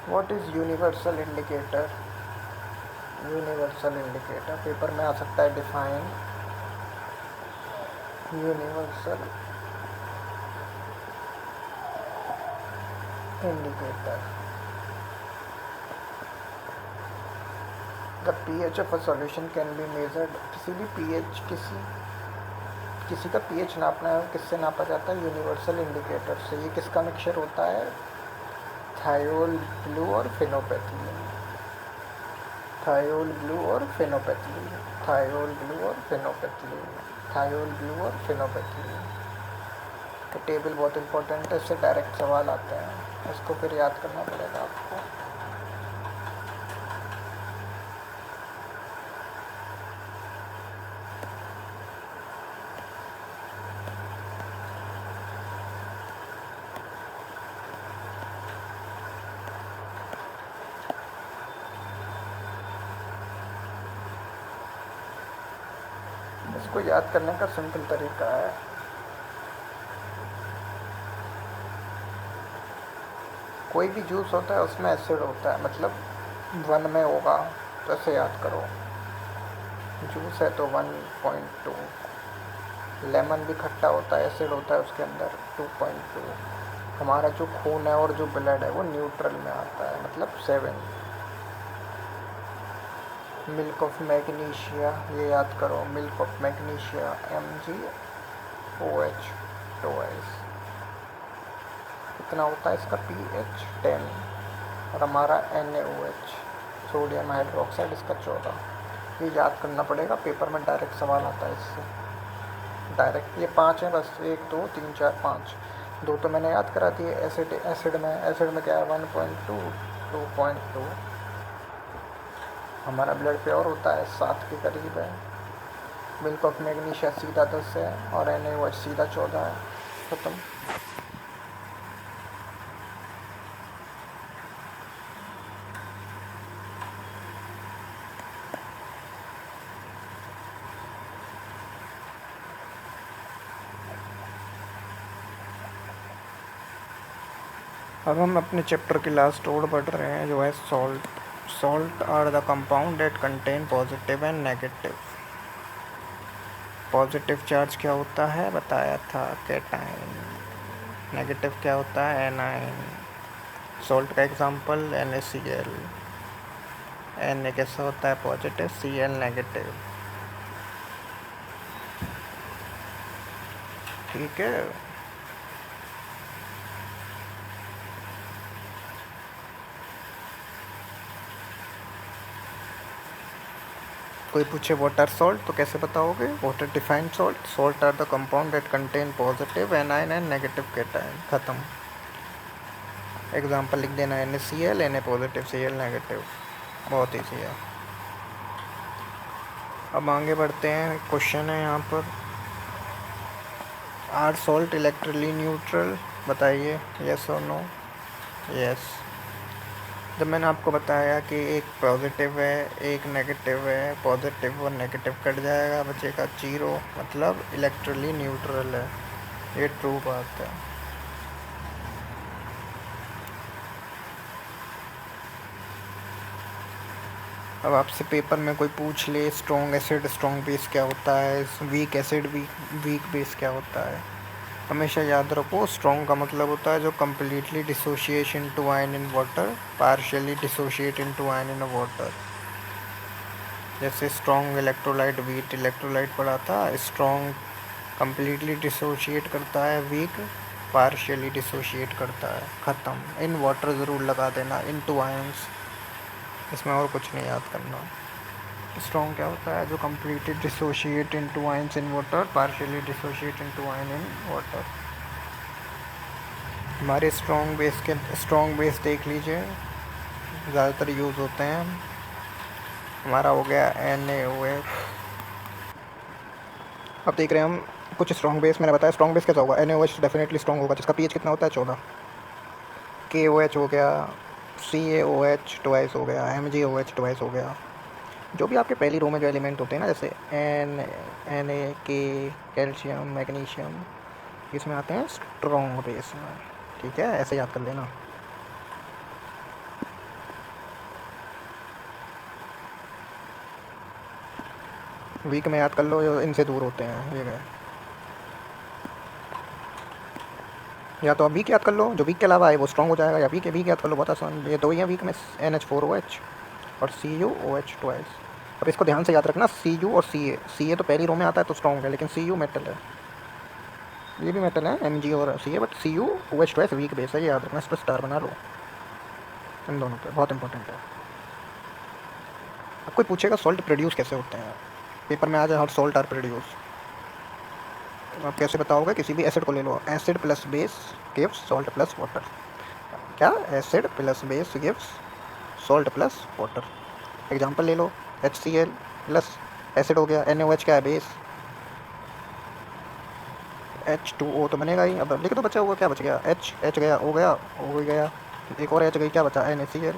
What is universal indicator. Universal indicator paper में आ सकता है। Define universal indicator. The pH of a solution can be measured. किसी भी पीएच किसी का पीएच नापना है, किससे नापा जाता है? यूनिवर्सल इंडिकेटर से। ये किसका मिक्सचर होता है? थायोल ब्लू और फिनोपेथिलीन। थायोल ब्लू और फिनोपेथिलीन। थायोल ब्लू और फिनोपेथिलीन। थायोल ब्लू और फिनोपेथिलीन। तो टेबल बहुत इंपॉर्टेंट है, इससे डायरेक्ट सवाल आते हैं, इसको फिर याद करना पड़ेगा आपको। इसको याद करने का सिंपल तरीका है, कोई भी जूस होता है उसमें एसिड होता है, मतलब 1 में होगा, तो ऐसे याद करो। जूस है तो 1.2। लेमन भी खट्टा होता है, एसिड होता है उसके अंदर 2.2। हमारा जो खून है और जो ब्लड है वो न्यूट्रल में आता है, मतलब 7। मिल्क ऑफ मैग्नीशिया, ये याद करो, milk of magnesia MgOH 2S। कितना होता है इसका pH 10। और हमारा NaOH सोडियम हाइड्रोक्साइड, इसका 14। ये याद करना पड़ेगा, पेपर में डायरेक्ट सवाल आता है इससे डायरेक्ट। ये 5 है बस, 1 2 3 4 5। 2 तो मैंने याद करा दिए। एसिड में क्या है? 1.2 2.2। हमारा ब्लड प्योर होता है 7 के करीब है। मिल्क ऑफ मैग्नीशिया सीधा 10 है और NaOH सीधा 14 है। ख़त्म। अब हम अपने चैप्टर की लास्ट ओर पढ़ रहे हैं, जो है salt. Salt are the compound that contain positive and negative. Positive charge क्या होता है? बताया था, कैटाइन। नेगेटिव क्या होता है? एनाइन। सॉल्ट का एग्जांपल NaCl। Na कैसा होता है? Positive, Cl negative. ठीक है। कोई पूछे व्हाट आर सॉल्ट, तो कैसे बताओगे? What are defined salt. Salt are the compound that contain positive anion and negative cation. खत्म। एग्जांपल लिख देना, NaCl, Na positive, Cl negative. बहुत ईजी है। अब आगे बढ़ते हैं। क्वेश्चन है यहाँ पर, आर सॉल्ट इलेक्ट्रिकली न्यूट्रल? बताइए यस और नो। यस। जब मैंने आपको बताया कि एक पॉजिटिव है एक नेगेटिव है, पॉजिटिव और नेगेटिव कट जाएगा, बचेगा 0, मतलब इलेक्ट्रिकली न्यूट्रल है। ये ट्रू बात है। अब आपसे पेपर में कोई पूछ ले स्ट्रॉन्ग एसिड स्ट्रॉन्ग बेस क्या होता है, वीक एसिड वीक बेस क्या होता है, हमेशा याद रखो, स्ट्रॉन्ग का मतलब होता है जो completely dissociation to ion in water, partially dissociate into ion in water. जैसे स्ट्रॉन्ग इलेक्ट्रोलाइट, वीक इलेक्ट्रोलाइट पढ़ा था। स्ट्रॉन्ग कम्प्लीटली डिसोशिएट करता है, वीक पार्शियली डिसोशिएट करता है। ख़त्म। इन वाटर ज़रूर लगा देना, इन टू आयन्स, इसमें और कुछ नहीं याद करना। स्ट्रॉन्ग क्या होता है? जो completely dissociate into ions in water, partially dissociate into ion in water. हमारे स्ट्रॉन्ग बेस देख लीजिए, ज़्यादातर यूज़ होते हैं। हमारा हो गया NaOH। अब देख रहे हैं हम कुछ स्ट्रॉन्ग बेस। मैंने बताया स्ट्रॉन्ग बेस कैसा होगा। NaOH डेफिनेटली स्ट्रॉन्ग होगा, जिसका pH कितना होता है 14। KOH हो गया, CaOH ट्वाइस हो गया, MgOH ट्वाइस हो गया। जो भी आपके पहली रो में जो एलिमेंट होते हैं ना, जैसे Na, K, कैल्शियम, मैग्नीशियम, इसमें आते हैं स्ट्रॉन्ग बेस में। ठीक है, ऐसे याद कर लेना। वीक में याद कर लो, जो इनसे दूर होते हैं ये गए। या तो आप वीक याद कर लो, जो वीक के अलावा है वो स्ट्रॉन्ग हो जाएगा, या वीक याद कर लो, बहुत आसान। ये दो ही हैं वीक में, NH4OH और CuOH ट्वाइस। अब इसको ध्यान से याद रखना, Cu और Ca तो पहली रो में आता है तो स्ट्रॉन्ग है, लेकिन Cu मेटल है, ये भी मेटल है, Mg और Ca, but CuOH twice weak base है, ये याद रखना। इस पर स्टार बना लो इन दोनों पे, बहुत इंपॉर्टेंट है। अब कोई पूछेगा सॉल्ट प्रोड्यूस कैसे होते हैं, पेपर में आ जाए, हर सॉल्ट आर प्रोड्यूस। आप कैसे बताओगे? किसी भी एसिड को ले लो, acid plus base gives salt plus water. क्या? Acid plus base gives salt plus water. Example ले लो, HCl प्लस एसिड हो गया, NaOH क्या है? बेस। H2O तो बनेगा ही। अब लिख दो, बचा हुआ क्या बच गया? H गया, O गया, O गया, एक और H गई, क्या बचा? NaCl।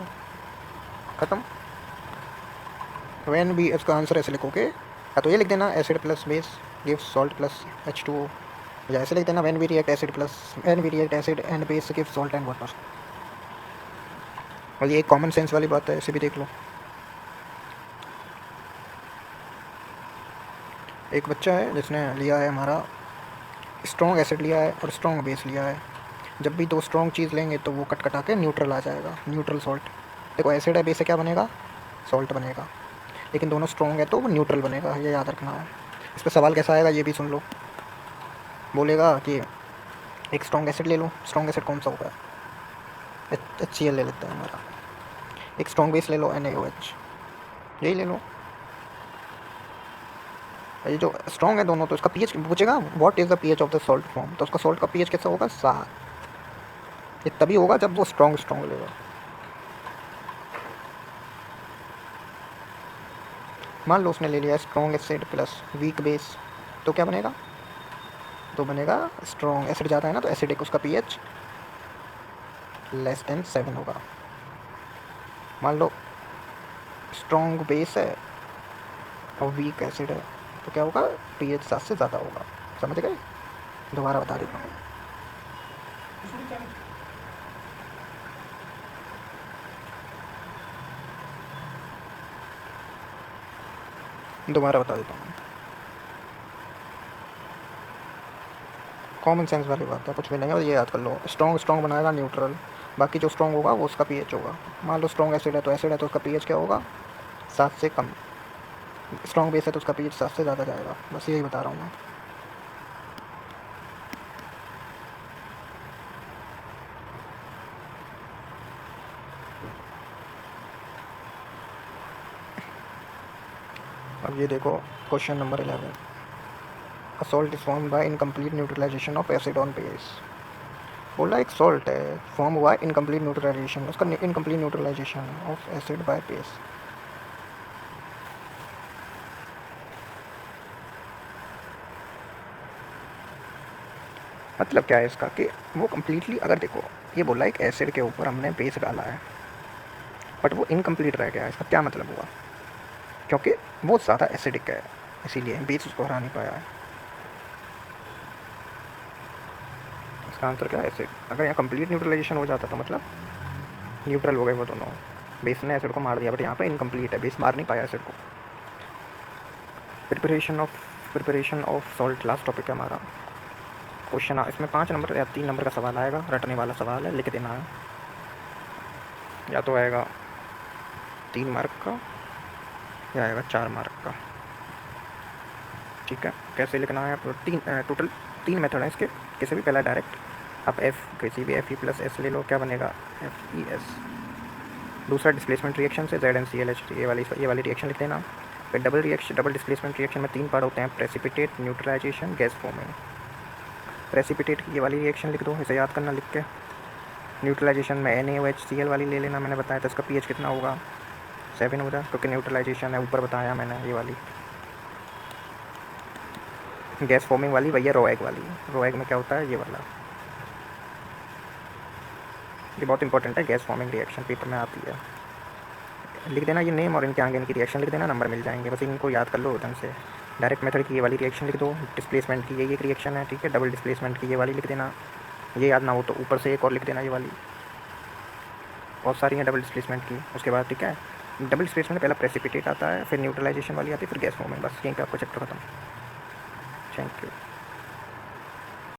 खत्म। वैन भी इसका आंसर ऐसे लिखोगे, या तो ये लिख देना acid plus base gives salt plus H2O, या ऐसे लिख देना when we react acid and base gives salt and water. और ये एक कॉमन सेंस वाली बात है, इसे भी देख लो। एक बच्चा है जिसने लिया है हमारा स्ट्रॉन्ग एसिड लिया है और स्ट्रॉन्ग बेस लिया है। जब भी दो स्ट्रॉन्ग चीज़ लेंगे तो वो कट कटा के न्यूट्रल आ जाएगा, न्यूट्रल सॉल्ट। देखो एसिड है, बेस से क्या बनेगा? सॉल्ट बनेगा। लेकिन दोनों स्ट्रॉन्ग है तो वो न्यूट्रल बनेगा, ये याद रखना है। इस पर सवाल कैसा आएगा ये भी सुन लो। बोलेगा कि एक स्ट्रॉन्ग एसिड ले लो, स्ट्रॉन्ग एसिड कौन सा होगा? HCl ले लेते हैं हमारा। एक स्ट्रॉन्ग बेस ले लो, NaOH, यही ले लो। ये जो स्ट्रॉन्ग है दोनों, तो इसका pH पूछेगा what is the pH of the salt form, तो उसका सॉल्ट का pH कैसा होगा? 7। ये तभी होगा जब वो स्ट्रॉन्ग लेगा। मान लो उसने ले लिया strong acid plus weak base, तो क्या बनेगा? तो बनेगा स्ट्रॉन्ग एसिड ज़्यादा है ना, तो एसिडिक, उसका pH लेस देन 7 होगा। मान लो स्ट्रॉन्ग बेस है और वीक एसिड है, तो क्या होगा? pH 7 से ज़्यादा होगा। समझ गए? दोबारा बता देता हूँ। दोबारा बता देता हूँ। कॉमन सेंस वाली बात है, कुछ भी नहीं है, और ये याद कर लो। स्ट्रॉन्ग बनाएगा न्यूट्रल, बाकी जो स्ट्रॉन्ग होगा वो उसका pH होगा। मान लो स्ट्रॉन्ग एसिड है तो उसका pH क्या होगा? 7 से कम। स्ट्रॉन्ग बेस है तो उसका pH 7 से ज़्यादा जाएगा। बस यही बता रहा हूँ मैं। अब ये देखो question number 11। A salt is form by incomplete neutralization of acid on base. बोला एक सॉल्ट है, फॉर्म हुआ इनकम्प्लीट न्यूट्रलाइजेशन, उसका incomplete neutralization of acid by base. मतलब क्या है इसका कि वो कम्प्लीटली, अगर देखो ये बोला एक एसिड के ऊपर हमने बेस डाला है बट वो इनकम्प्लीट रह गया, इसका क्या मतलब हुआ? क्योंकि वो ज़्यादा एसिडिक है, इसीलिए बेस उसको हरा नहीं पाया है। इसका आंसर क्या है? एसिड। अगर यहाँ कंप्लीट न्यूट्रलाइजेशन हो जाता तो मतलब न्यूट्रल हो गए वो दोनों, बेस ने एसिड को मार दिया, बट यहाँ पे इनकम्प्लीट है, बेस मार नहीं पाया एसिड को। Preparation of salt last topic है हमारा। क्वेश्चन इसमें 5 नंबर या 3 नंबर का सवाल आएगा, रटने वाला सवाल है, लिख देना है। या तो आएगा 3 मार्क का या आएगा 4 मार्क का। ठीक है, कैसे लिखना है? आप टोटल 3 मेथड है इसके। किसी भी पहला डायरेक्ट आप किसी भी एफ ई प्लस एस ले लो, क्या बनेगा? F E S. दूसरा डिस्प्लेसमेंट रिएक्शन से Z N C L H, ये वाली रिएक्शन लिख देना। फिर डबल डिस्प्लेसमेंट रिएक्शन में 3 पार्ट होते हैं, precipitate, neutralization, gas forming. Precipitate की ये वाली रिएक्शन लिख दो, इसे याद करना लिख के। न्यूट्रलाइजेशन में NaOH वाली ले लेना, मैंने बताया था इसका pH कितना होगा, 7 होगा, क्योंकि न्यूट्रलाइजेशन है, ऊपर बताया मैंने ये वाली। गैस फॉर्मिंग वाली भैया रोएग वाली। रोएग में क्या होता है? ये वाला। ये बहुत इंपॉर्टेंट है, गैस फॉर्मिंग रिएक्शन पेपर में आती है। लिख देना ये नेम और इनके आगे इनकी रिएक्शन लिख देना, नंबर मिल जाएंगे। बस इनको याद कर लो ढंग से। डायरेक्ट मेथड की ये वाली रिएक्शन लिख दो, डिस्प्लेसमेंट की ये एक रिएक्शन है, ठीक है। डबल डिस्प्लेसमेंट की ये वाली लिख देना, ये याद ना हो तो ऊपर से एक और लिख देना, ये वाली। बहुत सारी हैं डबल डिस्प्लेसमेंट की। उसके बाद ठीक है, डबल डिस्प्लेसमेंट में पहला प्रेसिपिटेट आता है, फिर न्यूट्रलाइजेशन वाली आती है, फिर गैस फॉर्मिंग। बस यहीं पे आपका चैप्टर खत्म। Thank you.